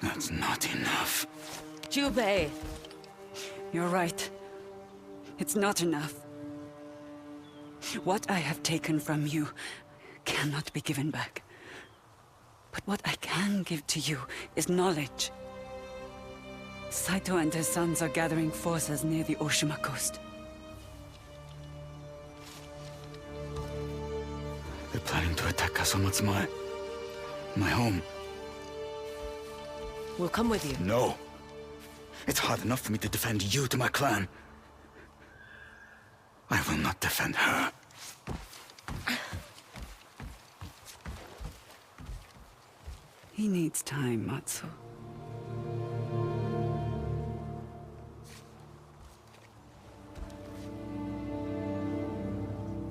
That's not enough.
Jubei!
You're right. It's not enough. What I have taken from you cannot be given back. But what I can give to you is knowledge. Saito and his sons are gathering forces near the Oshima coast.
They're planning to attack Kasumatsumae. My home.
We'll come with you.
No. It's hard enough for me to defend you to my clan. I will not defend her.
He needs time, Matsu.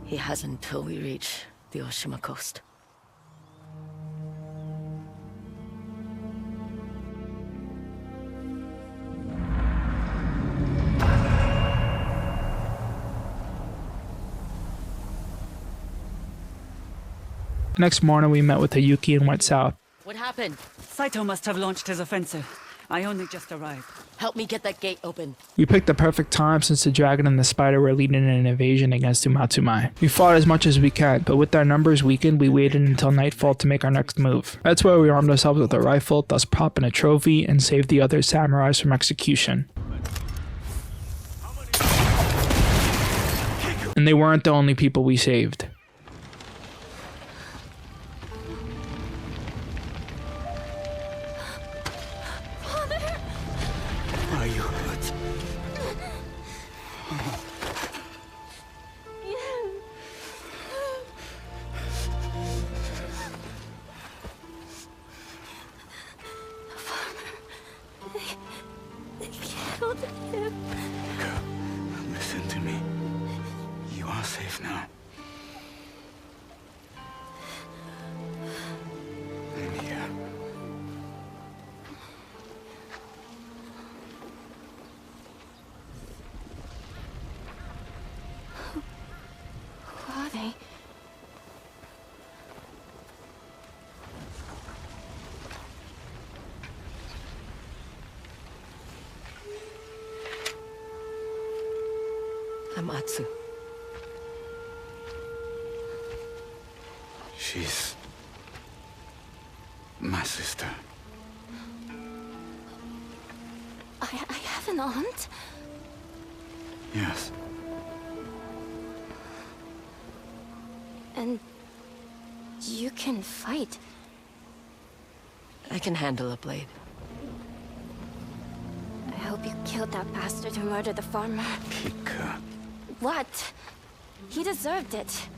He has until we reach the Oshima coast.
Next morning, we met with Oyuki and went south.
What happened?
Saito must have launched his offensive. I only just arrived.
Help me get that gate open.
We picked the perfect time since the dragon and the spider were leading an invasion against Umatsumai. We fought as much as we could, but with our numbers weakened, we waited until nightfall to make our next move. That's where we armed ourselves with a rifle, thus propping a trophy, and saved the other samurais from execution. And they weren't the only people we saved.
Are you hurt?
They killed him.
Girl, listen to me. You are safe now. I'm here.
Who are they?
I'm Atsu.
She's my sister.
I have an aunt?
Yes.
And you can fight.
I can handle a blade.
I hope you killed that bastard who murdered the farmer.
Pika.
What? He deserved it.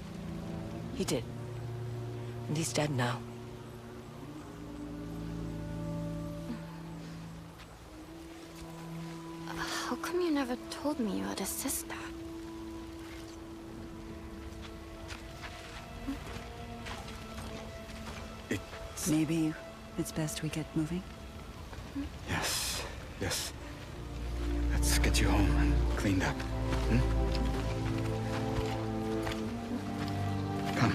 He did. And he's dead now.
How come you never told me you had a sister?
Maybe it's best we get moving.
Yes, yes. Let's get you home and cleaned up. Come.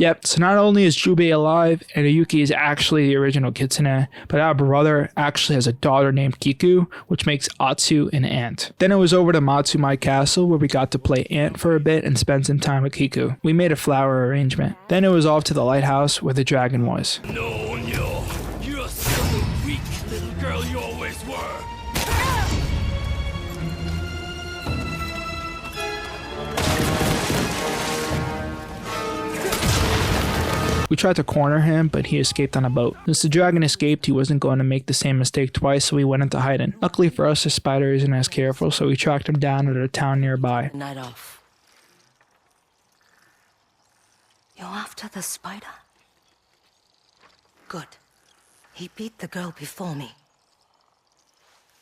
Yep, so not only is Jubei alive, and Yuki is actually the original Kitsune, but our brother actually has a daughter named Kiku, which makes Atsu an aunt. Then it was over to Matsumai Castle, where we got to play aunt for a bit and spend some time with Kiku. We made a flower arrangement. Then it was off to the lighthouse where the dragon was.
No, Onryō, you're still the weak little girl you always were.
We tried to corner him, but he escaped on a boat. Since the dragon escaped, he wasn't going to make the same mistake twice, so we went into hiding. Luckily for us, the spider isn't as careful, so we tracked him down at a town nearby.
Night off.
You're after the spider? Good. He beat the girl before me.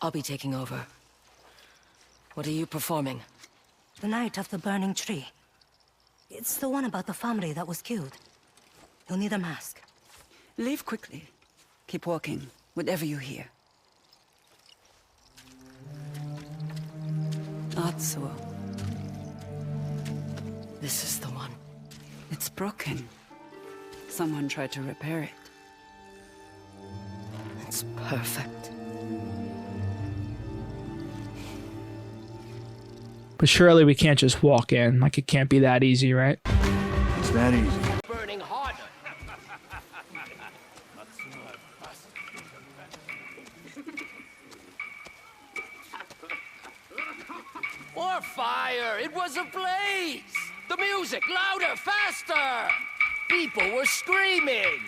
I'll be taking over. What are you performing?
The Night of the Burning Tree. It's the one about the family that was killed. You'll need a mask.
Leave quickly. Keep walking, whatever you hear. Atsuo.
This is the one.
It's broken. Someone tried to repair it.
It's perfect.
But surely we can't just walk in, like it can't be that easy, right?
It's that easy.
Burning harder. More fire! It was a blaze! The music, louder, faster! People were screaming!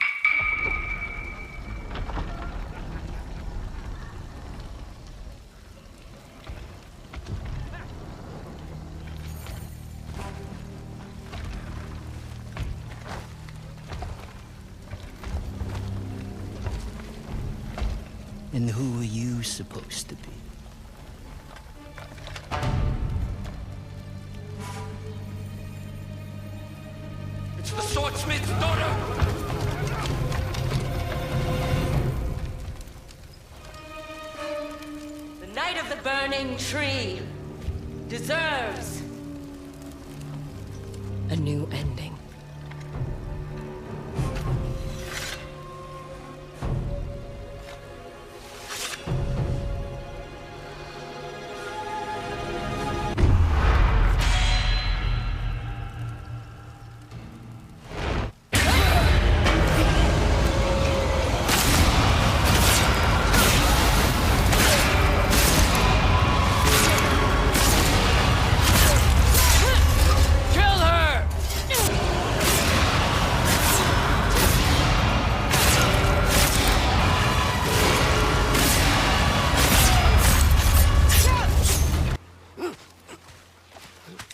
And who are you supposed to be?
It's the swordsmith's daughter!
The Night of the Burning Tree deserves a new ending.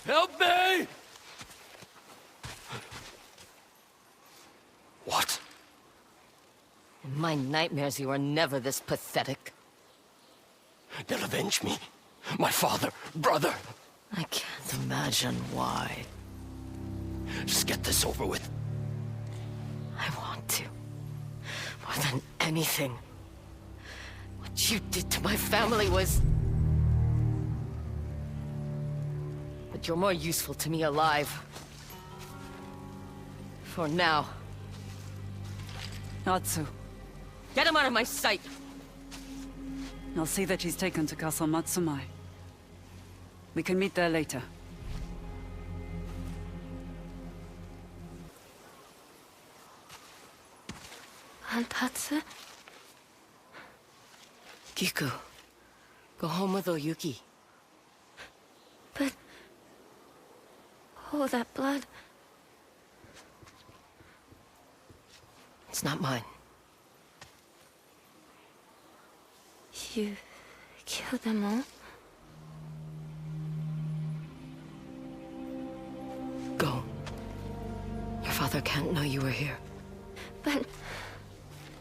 Help me!
What?
In my nightmares, you were never this pathetic.
They'll avenge me. My father, brother.
I can't imagine why.
Just get this over with.
I want to. More than anything. What you did to my family was... But you're more useful to me alive. For now.
Atsu,
Get him out of my sight!
I'll see that he's taken to Castle Matsumai. We can meet there later.
Tatsu? Kiku, go home with Oyuki.
But... all that blood...
It's not mine.
You... killed them all?
Go. Your father can't know you were here.
But...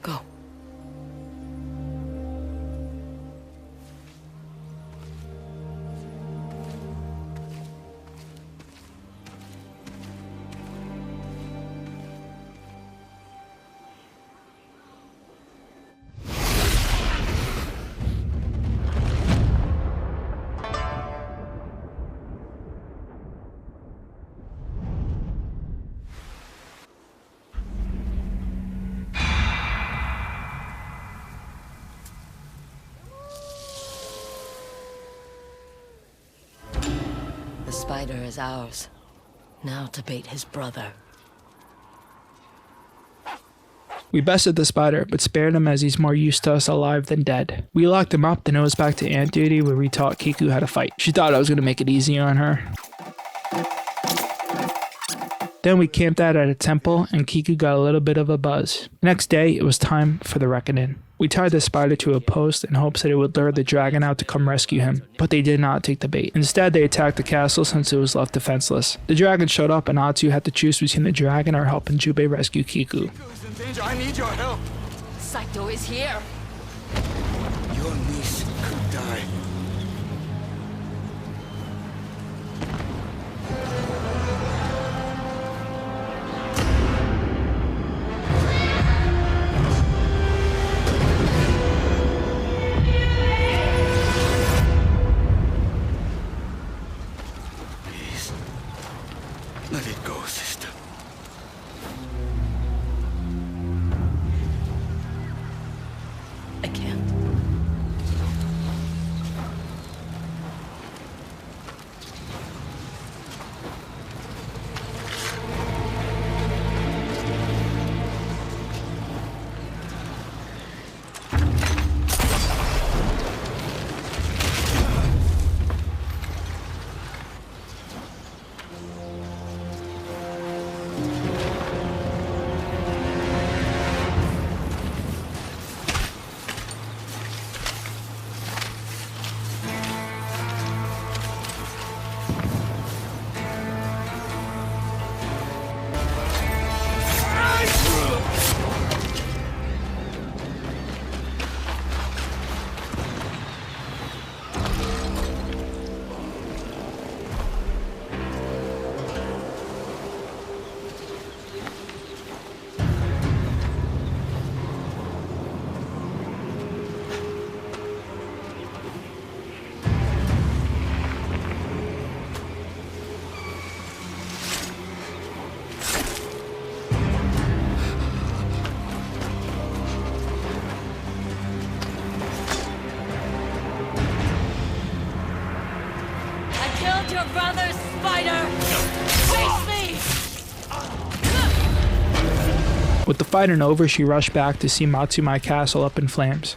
Go. spider is ours. Now to bait his brother.
We bested the spider, but spared him as he's more used to us alive than dead. We locked him up, then it was back to Ant Duty where we taught Kiku how to fight. She thought I was going to make it easy on her. Then we camped out at a temple, and Kiku got a little bit of a buzz. The next day, it was time for the reckoning. We tied the spider to a post in hopes that it would lure the dragon out to come rescue him, but they did not take the bait. Instead, they attacked the castle since it was left defenseless. The dragon showed up, and Atsu had to choose between the dragon or helping Jubei rescue Kiku.
Kiku's in danger. I need your help.
Saito is here.
Your niece could die. Let it go, sister.
I can't.
Your brother's spider! Face me!
With the fighting over, she rushed back to see Matsumai Castle up in flames.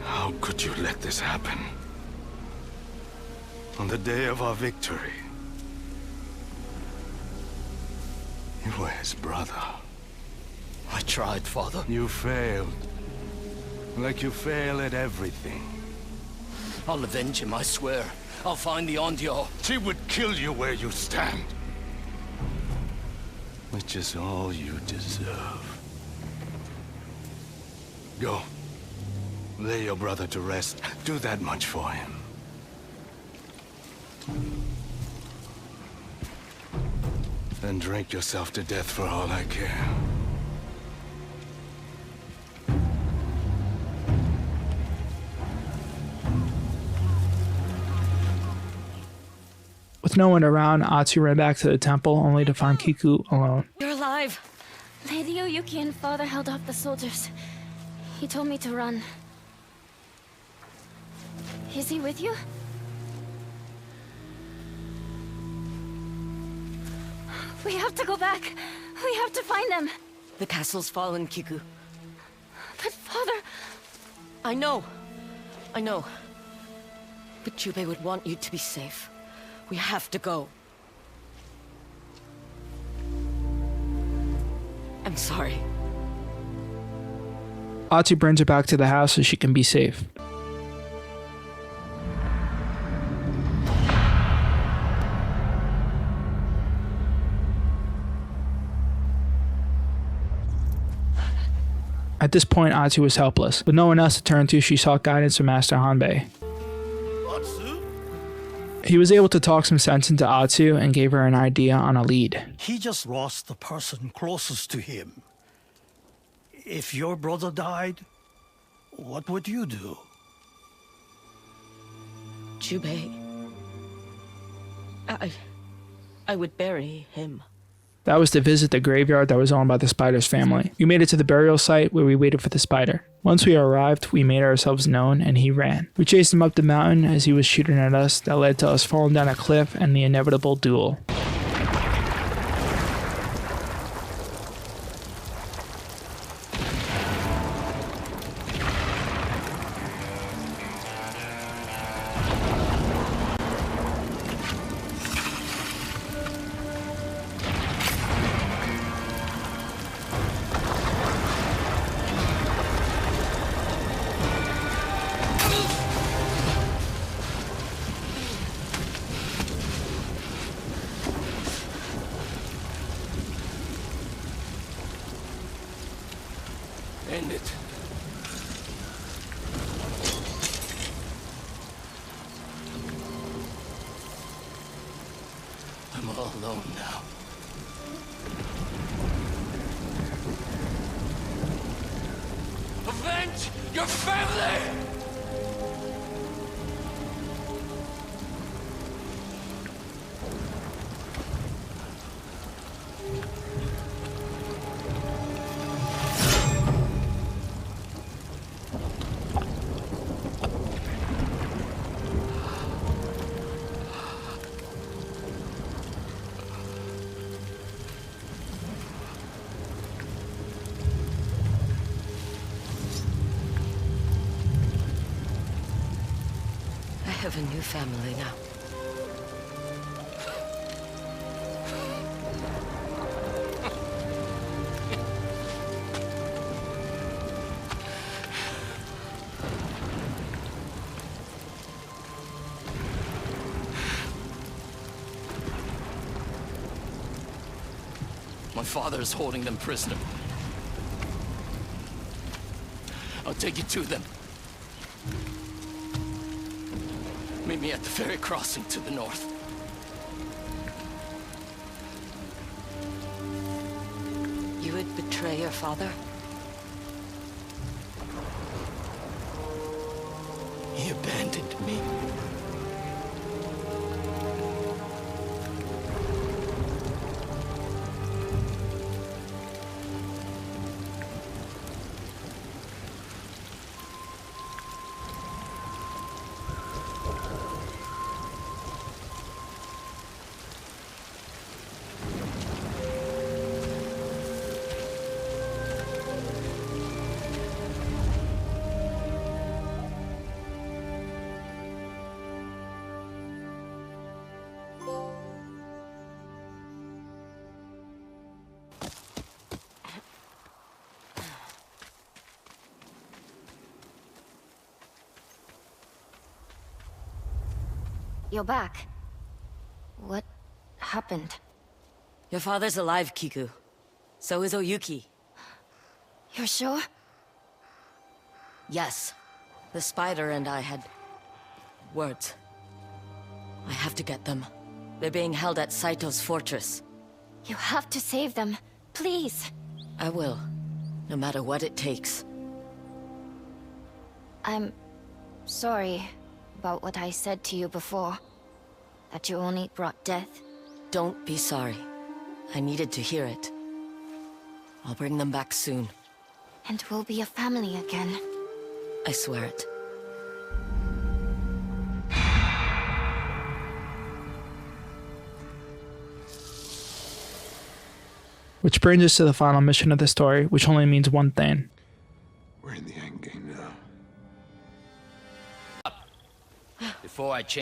How could you let this happen? On the day of our victory. You were his brother.
I tried, Father.
You failed. Like you fail at everything.
I'll avenge him, I swear. I'll find the Onryō.
She would kill you where you stand.
Which is all you deserve. Go. Lay your brother to rest. Do that much for him. Then drink yourself to death for all I care.
With no one around, Atsu ran back to the temple only to find Kiku alone.
You're alive. Lady Oyuki and Father held off the soldiers. He told me to run. Is he with you? We have to go back. We have to find them.
The castle's fallen, Kiku.
But Father...
I know. But Jubei would want you to be safe. We have to go. I'm sorry.
Atsu brings her back to the house so she can be safe. At this point, Atsu was helpless. With no one else to turn to, she sought guidance from Master Hanbei. He was able to talk some sense into Atsu and gave her an idea on a lead.
He just lost the person closest to him. If your brother died, what would you do?
Jubei I would bury him.
That was to visit the graveyard that was owned by the spider's family. We made it to the burial site where we waited for the spider. Once we arrived, we made ourselves known and he ran. We chased him up the mountain as he was shooting at us. That led to us falling down a cliff and the inevitable duel.
End it. I'm all alone now. Avenge your family!
I have a new family now.
My father is holding them prisoner. I'll take you to them. Meet me at the ferry crossing to the north.
You would betray your father?
He abandoned me.
You're back. What happened?
Your father's alive, Kiku. So is Oyuki.
You're sure?
Yes. The spider and I had... words. I have to get them. They're being held at Saito's fortress.
You have to save them. Please.
I will. No matter what it takes.
I'm sorry about what I said to you before. That you only brought death.
Don't be sorry. I needed to hear it. I'll bring them back soon.
And we'll be a family again.
I swear it.
Which brings us to the final mission of the story, which only means one thing.
We're in the endgame now.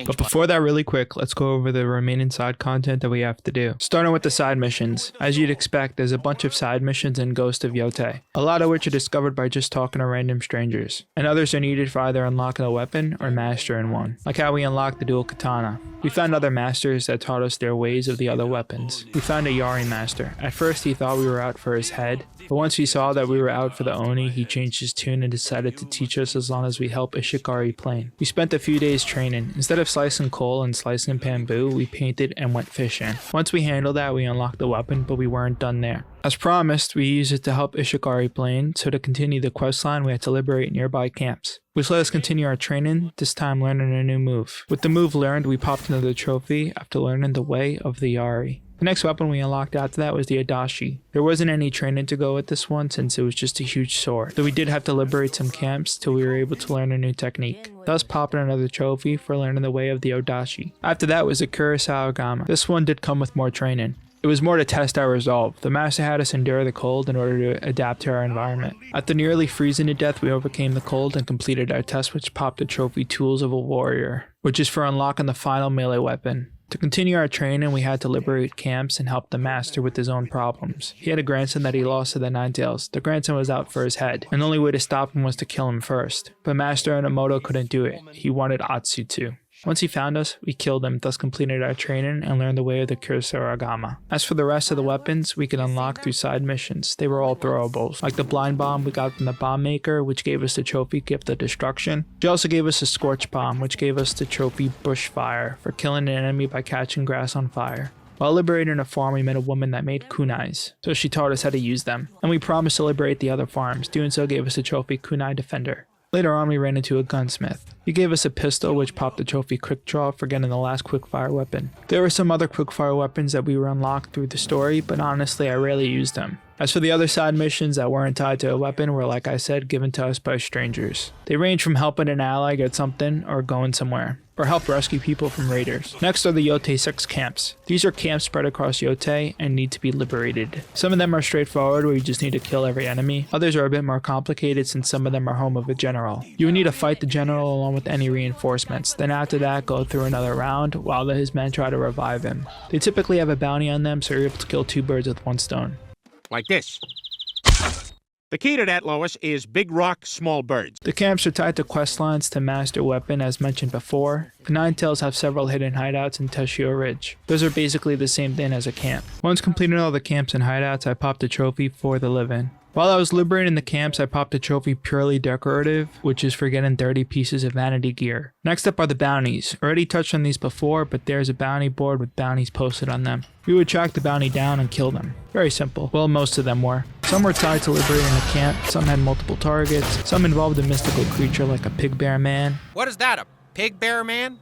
But before that, really quick, let's go over the remaining side content that we have to do. Starting with the side missions. As you'd expect, there's a bunch of side missions in Ghost of Yotei, a lot of which are discovered by just talking to random strangers, and others are needed for either unlocking a weapon or mastering one, like how we unlocked the dual katana. We found other masters that taught us their ways of the other weapons. We found a Yari master. At first he thought we were out for his head, but once he saw that we were out for the Oni, he changed his tune and decided to teach us as long as we help a Shikari plane. We spent a few days training. Instead of slicing coal and slicing bamboo, we painted and went fishing. Once we handled that, we unlocked the weapon, but we weren't done there. As promised, we used it to help Ishikari Plain, so to continue the questline we had to liberate nearby camps, which let us continue our training, this time learning a new move. With the move learned, we popped another trophy after learning the way of the Yari. The next weapon we unlocked after that was the Adachi. There wasn't any training to go with this one since it was just a huge sword, though we did have to liberate some camps till we were able to learn a new technique, thus popping another trophy for learning the way of the Odachi. After that was the Kurosawa Gama. This one did come with more training. It was more to test our resolve. The master had us endure the cold in order to adapt to our environment. After nearly freezing to death, we overcame the cold and completed our test, which popped the trophy Tools of a Warrior, which is for unlocking the final melee weapon. To continue our training, we had to liberate camps and help the master with his own problems. He had a grandson that he lost to the Ninetales. The grandson was out for his head, and the only way to stop him was to kill him first. But Master Enomoto couldn't do it. He wanted Atsu to. Once he found us, we killed him, thus completed our training and learned the way of the Kurosawa Gama. As for the rest of the weapons, we could unlock through side missions. They were all throwables. Like the blind bomb we got from the bomb maker, which gave us the trophy Gift of Destruction. She also gave us a scorch bomb, which gave us the trophy Bushfire for killing an enemy by catching grass on fire. While liberating a farm, we met a woman that made kunais, so she taught us how to use them. And we promised to liberate the other farms. Doing so gave us the trophy Kunai Defender. Later on, we ran into a gunsmith. He gave us a pistol, which popped the trophy Quick Draw for getting the last quickfire weapon. There were some other quickfire weapons that we were unlocked through the story, but honestly, I rarely used them. As for the other side missions that weren't tied to a weapon were, like I said, given to us by strangers. They range from helping an ally get something or going somewhere, or help rescue people from raiders. Next are the Yotei 6 camps. These are camps spread across Yotei and need to be liberated. Some of them are straightforward where you just need to kill every enemy. Others are a bit more complicated since some of them are home of a general. You would need to fight the general along with any reinforcements. Then after that, go through another round while his men try to revive him. They typically have a bounty on them, so you're able to kill 2 birds with 1 stone.
Like this. The key to that, Lois, is big rock, small birds.
The camps are tied to quest lines to master weapon as mentioned before. The Ninetales have several hidden hideouts in Teshio Ridge. Those are basically the same thing as a camp. Once completing all the camps and hideouts, I popped a trophy for the living. While I was liberating the camps, I popped a trophy purely decorative, which is for getting 30 pieces of vanity gear. Next up are the bounties. Already touched on these before, but there's a bounty board with bounties posted on them. We would track the bounty down and kill them. Very simple. Well, most of them were. Some were tied to liberating the camp, some had multiple targets, some involved a mystical creature like a pig bear man.
What is that, a pig bear man?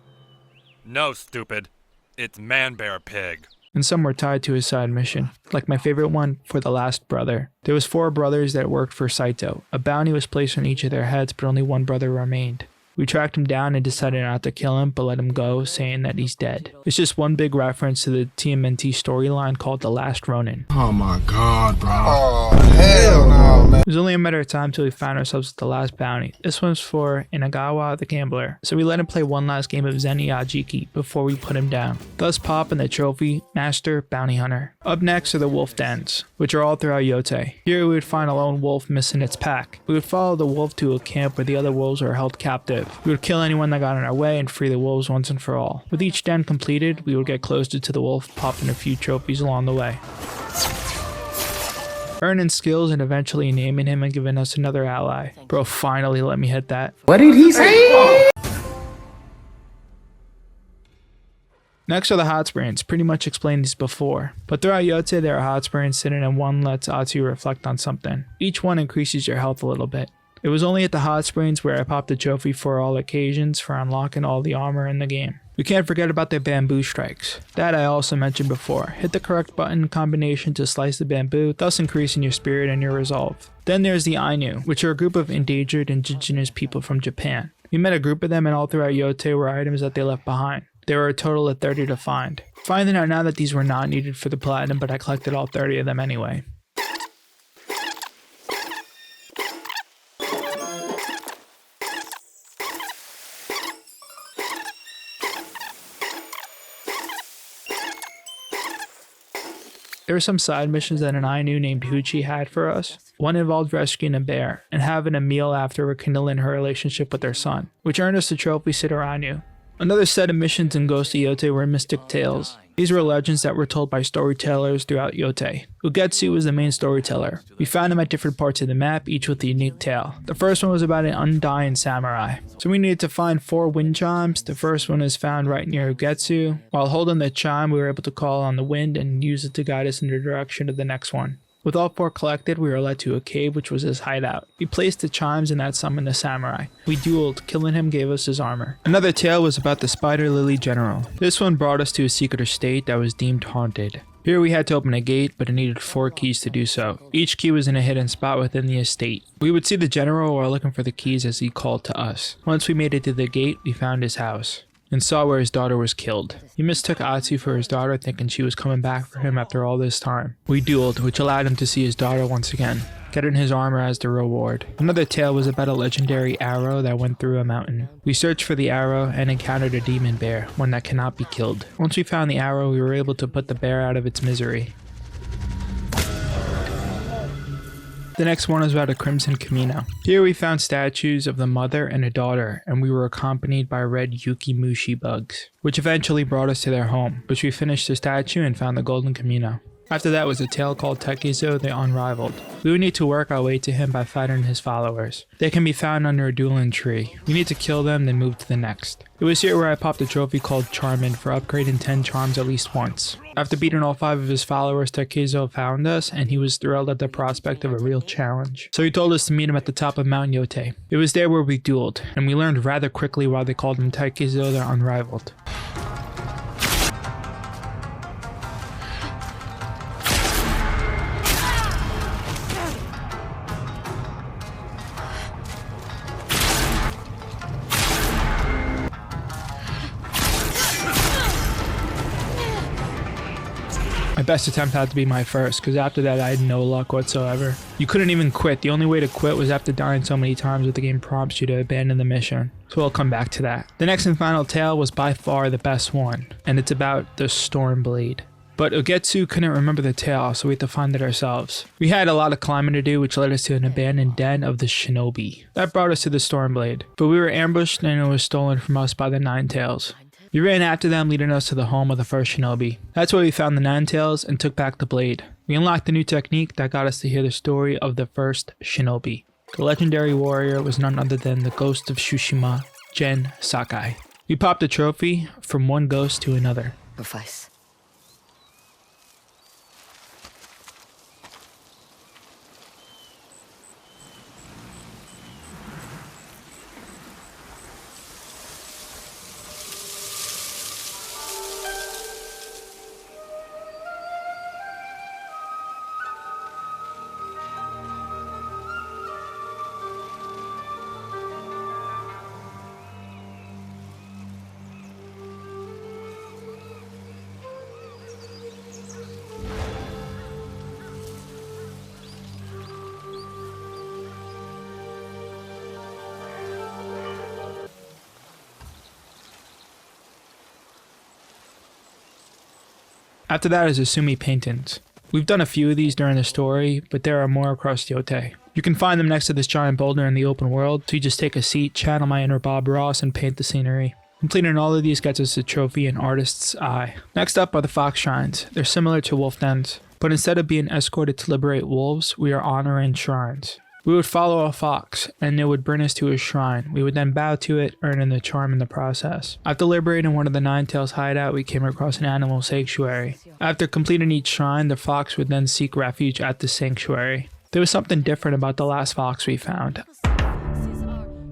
No, stupid. It's man bear pig.
And some were tied to his side mission, like my favorite one for the last brother. There was 4 brothers that worked for Saito. A bounty was placed on each of their heads, but only 1 brother remained. We tracked him down and decided not to kill him, but let him go, saying that he's dead. It's just one big reference to the TMNT storyline called The Last Ronin.
Oh my god, bro. Oh, hell no, man.
It was only a matter of time till we found ourselves at the last bounty. This one's for Inagawa the Gambler, so we let him play one last game of Zen Yajiki before we put him down, thus popping the trophy Master Bounty Hunter. Up next are the wolf dens, which are all throughout Yotei. Here we would find a lone wolf missing its pack. We would follow the wolf to a camp where the other wolves are held captive. We would kill anyone that got in our way and free the wolves once and for all. With each den completed, we would get closer to the wolf, popping a few trophies along the way. Earning skills and eventually naming him and giving us another ally. Bro finally let me hit that.
What did he say?
Next are the hot springs. Pretty much explained these before. But throughout Yotei there are hot springs sitting and one lets Atsu reflect on something. Each one increases your health a little bit. It was only at the hot springs where I popped a trophy for all occasions for unlocking all the armor in the game. We can't forget about their bamboo strikes. That I also mentioned before. Hit the correct button combination to slice the bamboo, thus increasing your spirit and your resolve. Then there's the Ainu, which are a group of endangered indigenous people from Japan. We met a group of them and all throughout Yotei were items that they left behind. There were a total of 30 to find. Finding out now that these were not needed for the platinum, but I collected all 30 of them anyway. There were some side missions that an Ainu named Huchi had for us. One involved rescuing a bear and having a meal after rekindling her relationship with her son, which earned us the trophy Sitter Ainu. Another set of missions in Ghost of Yotei were Mystic Tales. These were legends that were told by storytellers throughout Yotei. Ugetsu was the main storyteller. We found him at different parts of the map, each with a unique tale. The first one was about an undying samurai. So we needed to find 4 wind chimes. The first one is found right near Ugetsu. While holding the chime, we were able to call on the wind and use it to guide us in the direction of the next one. With all 4 collected, we were led to a cave which was his hideout. We placed the chimes and that summoned the samurai. We dueled, killing him gave us his armor. Another tale was about the Spider Lily General. This one brought us to a secret estate that was deemed haunted. Here we had to open a gate, but it needed 4 keys to do so. Each key was in a hidden spot within the estate. We would see the general while looking for the keys as he called to us. Once we made it to the gate, we found his house and saw where his daughter was killed. He mistook Atsu for his daughter, thinking she was coming back for him after all this time. We dueled, which allowed him to see his daughter once again, getting his armor as the reward. Another tale was about a legendary arrow that went through a mountain. We searched for the arrow and encountered a demon bear, one that cannot be killed. Once we found the arrow, we were able to put the bear out of its misery. The next one is about a Crimson Camino. Here we found statues of the mother and a daughter, and we were accompanied by red Yukimushi bugs, which eventually brought us to their home, which we finished the statue and found the Golden Camino. After that was a tale called Takezo the Unrivaled. We would need to work our way to him by fighting his followers. They can be found under a dueling tree. We need to kill them, then move to the next. It was here where I popped a trophy called Charmin for upgrading 10 charms at least once. After beating all 5 of his followers, Takezo found us, and he was thrilled at the prospect of a real challenge. So he told us to meet him at the top of Mount Yotei. It was there where we dueled, and we learned rather quickly why they called him Takezo the Unrivaled. My best attempt had to be my first, because after that I had no luck whatsoever. You couldn't even quit. The only way to quit was after dying so many times that the game prompts you to abandon the mission. So I'll come back to that. The next and final tale was by far the best one, and it's about the Stormblade. But Ugetsu couldn't remember the tale, so we had to find it ourselves. We had a lot of climbing to do, which led us to an abandoned den of the shinobi. That brought us to the Stormblade, but we were ambushed and it was stolen from us by the Nine Tails. We ran after them, leading us to the home of the first shinobi. That's where we found the Nine Tails and took back the blade. We unlocked a new technique that got us to hear the story of the first shinobi. The legendary warrior was none other than the Ghost of Tsushima, Gen Sakai. We popped a trophy from one ghost to another.
Sacrifice.
After that is Asumi paintings. We've done a few of these during the story, but there are more across Yotei. You can find them next to this giant boulder in the open world, so you just take a seat, channel my inner Bob Ross, and paint the scenery. Completing all of these gets us a trophy in Artist's Eye. Next up are the Fox Shrines. They're similar to Wolf Dens, but instead of being escorted to liberate wolves, we are honoring shrines. We would follow a fox, and it would bring us to a shrine. We would then bow to it, earning the charm in the process. After liberating one of the Nine Tails hideout, we came across an animal sanctuary. After completing each shrine, the fox would then seek refuge at the sanctuary. There was something different about the last fox we found.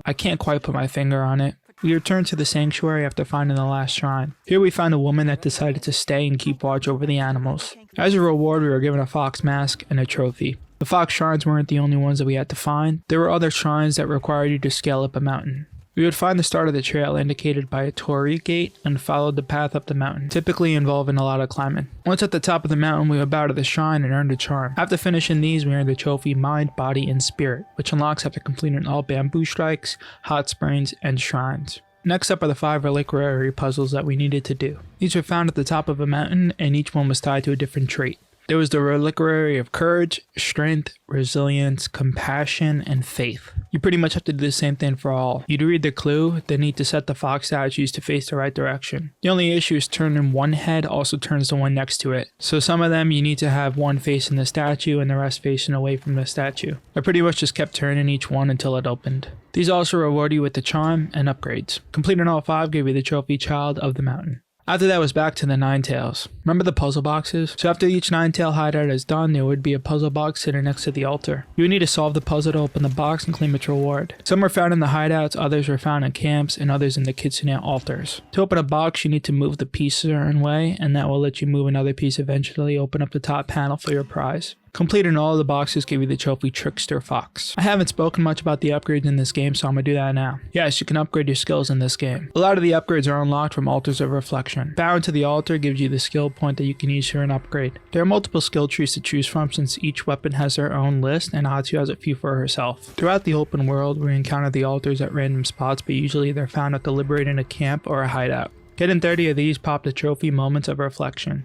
I can't quite put my finger on it. We returned to the sanctuary after finding the last shrine. Here we found a woman that decided to stay and keep watch over the animals. As a reward, we were given a fox mask and a trophy. The fox shrines weren't the only ones that we had to find. There were other shrines that required you to scale up a mountain. We would find the start of the trail indicated by a torii gate and followed the path up the mountain, typically involving a lot of climbing. Once at the top of the mountain, we would bow to the shrine and earned a charm. After finishing these, we earned the trophy Mind, Body, and Spirit, which unlocks after completing all bamboo strikes, hot springs, and shrines. Next up are the 5 reliquary puzzles that we needed to do. These were found at the top of a mountain, and each one was tied to a different trait. There was the reliquary of courage, strength, resilience, compassion, and faith. You pretty much have to do the same thing for all. You'd read the clue, then need to set the fox statues to face the right direction. The only issue is turning one head also turns the one next to it. So some of them you need to have one facing the statue and the rest facing away from the statue. I pretty much just kept turning each one until it opened. These also reward you with the charm and upgrades. Completing all 5 gave you the trophy Child of the Mountain. After that was back to the Nine Tails. Remember the puzzle boxes? So after each Nine-Tail hideout is done, there would be a puzzle box sitting next to the altar. You would need to solve the puzzle to open the box and claim its reward. Some were found in the hideouts, others were found in camps, and others in the Kitsune altars. To open a box, you need to move the piece a certain way, and that will let you move another piece eventually open up the top panel for your prize. Completing all of the boxes give you the trophy Trickster Fox. I haven't spoken much about the upgrades in this game, so I'm gonna do that now. Yes, you can upgrade your skills in this game. A lot of the upgrades are unlocked from Altars of Reflection. Bowing to the altar gives you the skill point that you can use for an upgrade. There are multiple skill trees to choose from since each weapon has their own list, and Hatsu has a few for herself. Throughout the open world, we encounter the altars at random spots, but usually they're found at the liberating a camp or a hideout. Getting 30 of these pop the trophy Moments of Reflection.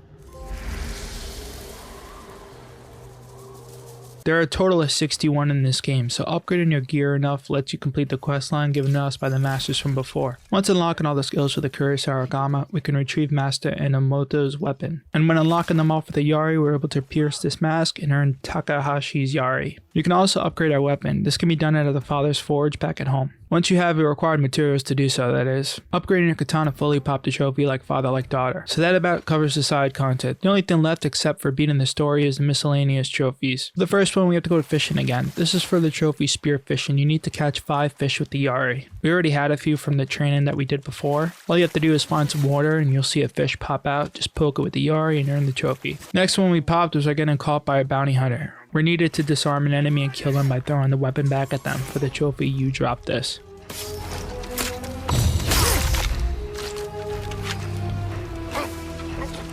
There are a total of 61 in this game, so upgrading your gear enough lets you complete the questline given to us by the masters from before. Once unlocking all the skills for the Kurosawa Gama, we can retrieve Master Enomoto's weapon. And when unlocking them off with a Yari, we're able to pierce this mask and earn Takahashi's Yari. You can also upgrade our weapon. This can be done out of the Father's Forge back at home. Once you have your required materials to do so, that is. Upgrading your katana fully popped the trophy like father like daughter. So that about covers the side content. The only thing left except for beating the story is the miscellaneous trophies. For the first one we have to go fishing again. This is for the trophy spear fishing. You need to catch 5 fish with the Yari. We already had a few from the training that we did before. All you have to do is find some water and you'll see a fish pop out. Just poke it with the Yari and earn the trophy. Next one we popped was our getting caught by a bounty hunter. We're needed to disarm an enemy and kill them by throwing the weapon back at them. For the trophy, you drop this.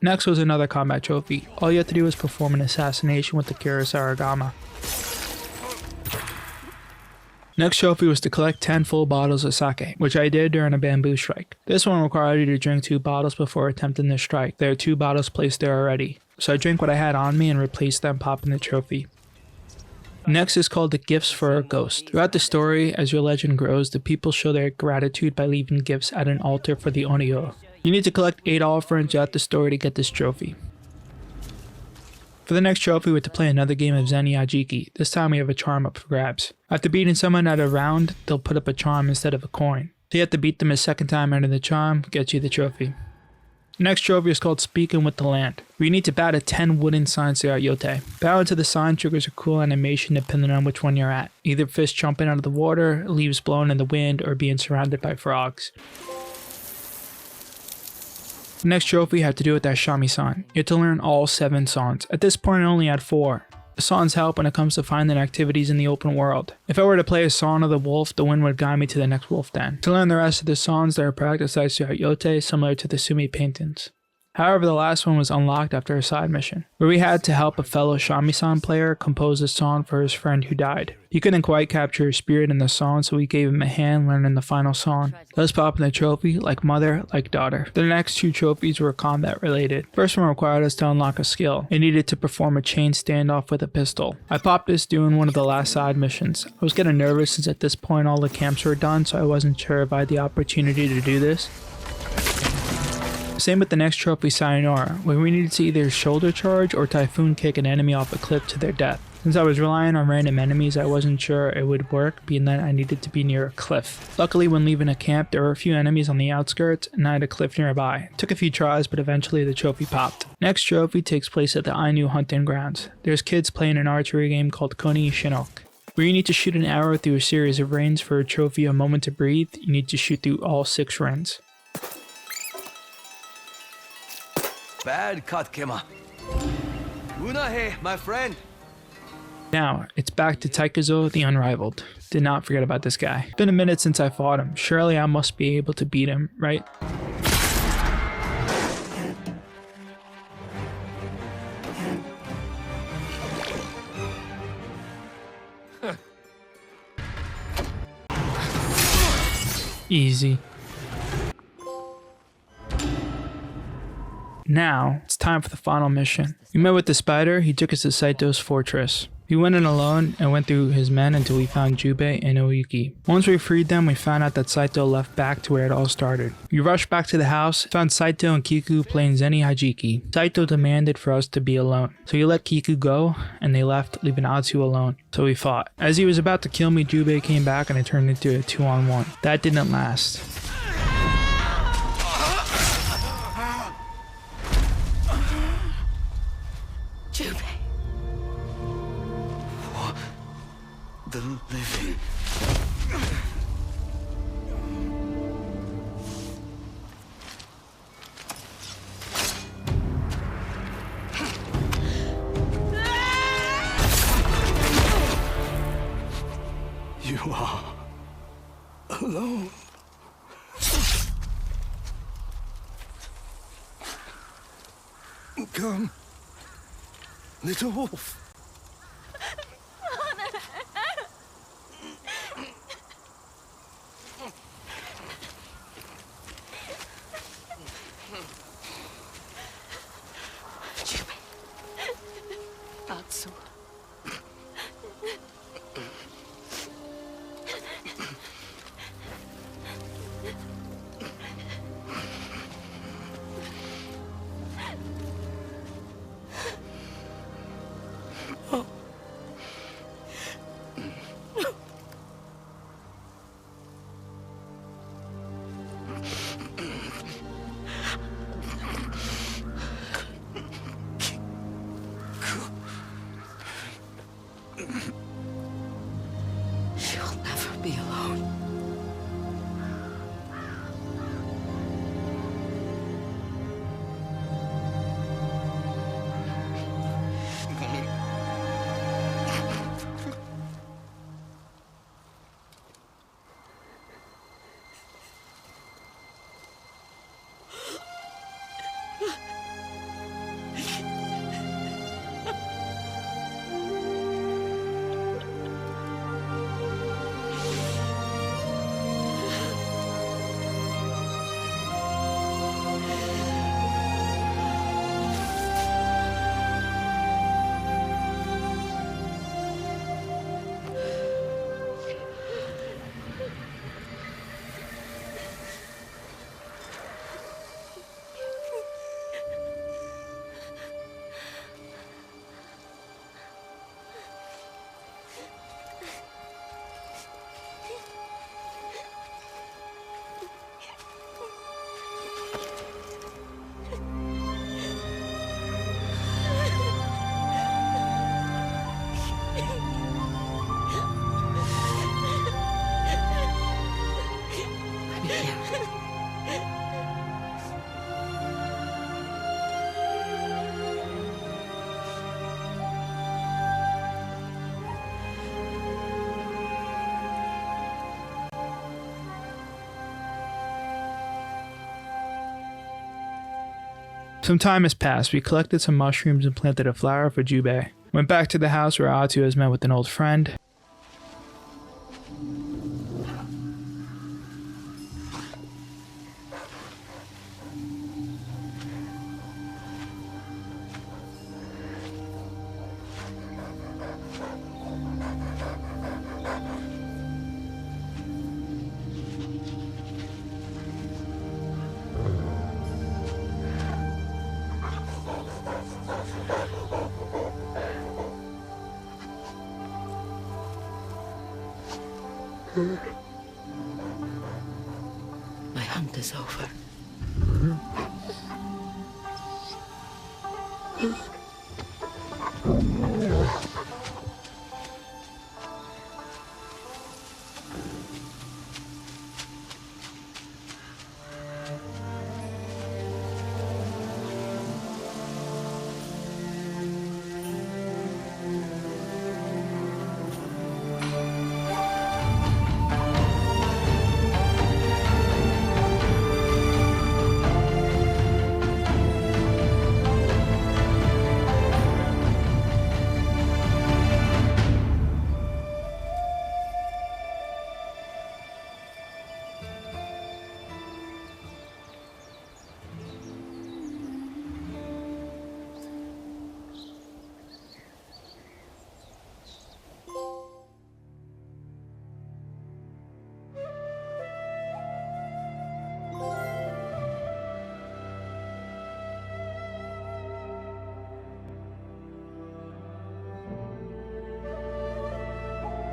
Next was another combat trophy. All you have to do is perform an assassination with the Kurosawa Gama. Next trophy was to collect 10 full bottles of sake, which I did during a bamboo strike. This one required you to drink 2 bottles before attempting the strike. There are 2 bottles placed there already. So I drank what I had on me and replaced them, popping the trophy. Next is called the Gifts for a Ghost. Throughout the story, as your legend grows, the people show their gratitude by leaving gifts at an altar for the Onryō. You need to collect 8 offerings throughout the story to get this trophy. For the next trophy, we have to play another game of Zen Yajiki. This time we have a charm up for grabs. After beating someone at a round, they'll put up a charm instead of a coin. So you have to beat them a second time, earning the charm, gets you the trophy. Next trophy is called Speaking with the Land, where you need to bow to 10 wooden signs throughout Yotei. Bowing to the sign triggers a cool animation depending on which one you're at. Either fish jumping out of the water, leaves blowing in the wind, or being surrounded by frogs. The next trophy had to do with that shamisen. You have to learn all 7 songs. At this point I only had 4. The songs help when it comes to finding activities in the open world. If I were to play a song of the wolf, the wind would guide me to the next wolf den. To learn the rest of the songs, there are practice sites throughout Yotei similar to the Sumi paintings. However, the last one was unlocked after a side mission, where we had to help a fellow shamisen player compose a song for his friend who died. He couldn't quite capture his spirit in the song, so we gave him a hand learning the final song, thus popping the trophy like mother, like daughter. The next 2 trophies were combat related. First one required us to unlock a skill. It needed to perform a chain standoff with a pistol. I popped this doing one of the last side missions. I was getting nervous since at this point all the camps were done, so I wasn't sure if I had the opportunity to do this. Same with the next trophy, Sayonara, where we needed to either shoulder charge or typhoon kick an enemy off a cliff to their death. Since I was relying on random enemies, I wasn't sure it would work, being that I needed to be near a cliff. Luckily, when leaving a camp, there were a few enemies on the outskirts, and I had a cliff nearby. It took a few tries, but eventually the trophy popped. Next trophy takes place at the Ainu hunting grounds. There's kids playing an archery game called Koni Shinok, where you need to shoot an arrow through a series of rings. For a trophy A Moment to Breathe, you need to shoot through all 6 rings.
Bad cut, Kema. Unahe, my friend.
Now, it's back to Taikazo the Unrivaled. Did not forget about this guy. It's been a minute since I fought him. Surely I must be able to beat him, right? Easy. Now, it's time for the final mission. We met with the spider. He took us to Saito's fortress. We went in alone and went through his men until we found Jubei and Oyuki. Once we freed them, we found out that Saito left back to where it all started. We rushed back to the house, found Saito and Kiku playing Zen Hajiki. Saito demanded for us to be alone, so he let Kiku go, and they left, leaving Atsu alone. So we fought. As he was about to kill me, Jubei came back and it turned into a 2-on-1. That didn't last.
Jubei.
For the living.
You are alone. Come, little wolf.
Atsu.
She'll never be alone.
Some time has passed. We collected some mushrooms and planted a flower for Jubei. Went back to the house where Atsu has met with an old friend.
My hunt is over.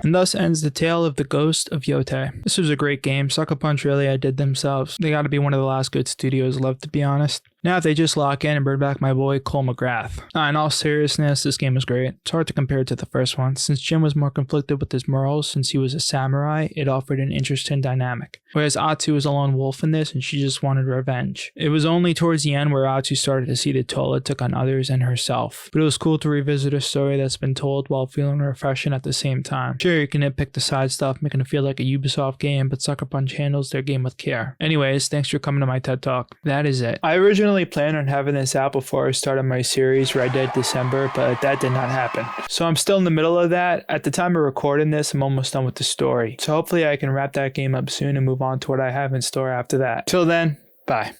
And thus ends the tale of the Ghost of Yotei. This was a great game. Sucker Punch really outdid themselves. They gotta be one of the last good studios left, to be honest. Now if they just lock in and bring back my boy Cole McGrath. In all seriousness, this game was great. It's hard to compare it to the first one. Since Jin was more conflicted with his morals since he was a samurai, it offered an interesting dynamic. Whereas Atsu was a lone wolf in this and she just wanted revenge. It was only towards the end where Atsu started to see the toll it took on others and herself. But it was cool to revisit a story that's been told while feeling refreshing at the same time. Sure, you can nitpick the side stuff, making it feel like a Ubisoft game, but Sucker Punch handles their game with care. Anyways, thanks for coming to my TED Talk. That is it. I originally planned on having this out before I started my series Red Dead December, but that did not happen. So I'm still in the middle of that. At the time of recording this, I'm almost done with the story. So hopefully I can wrap that game up soon and move on to what I have in store after that. Till then, bye.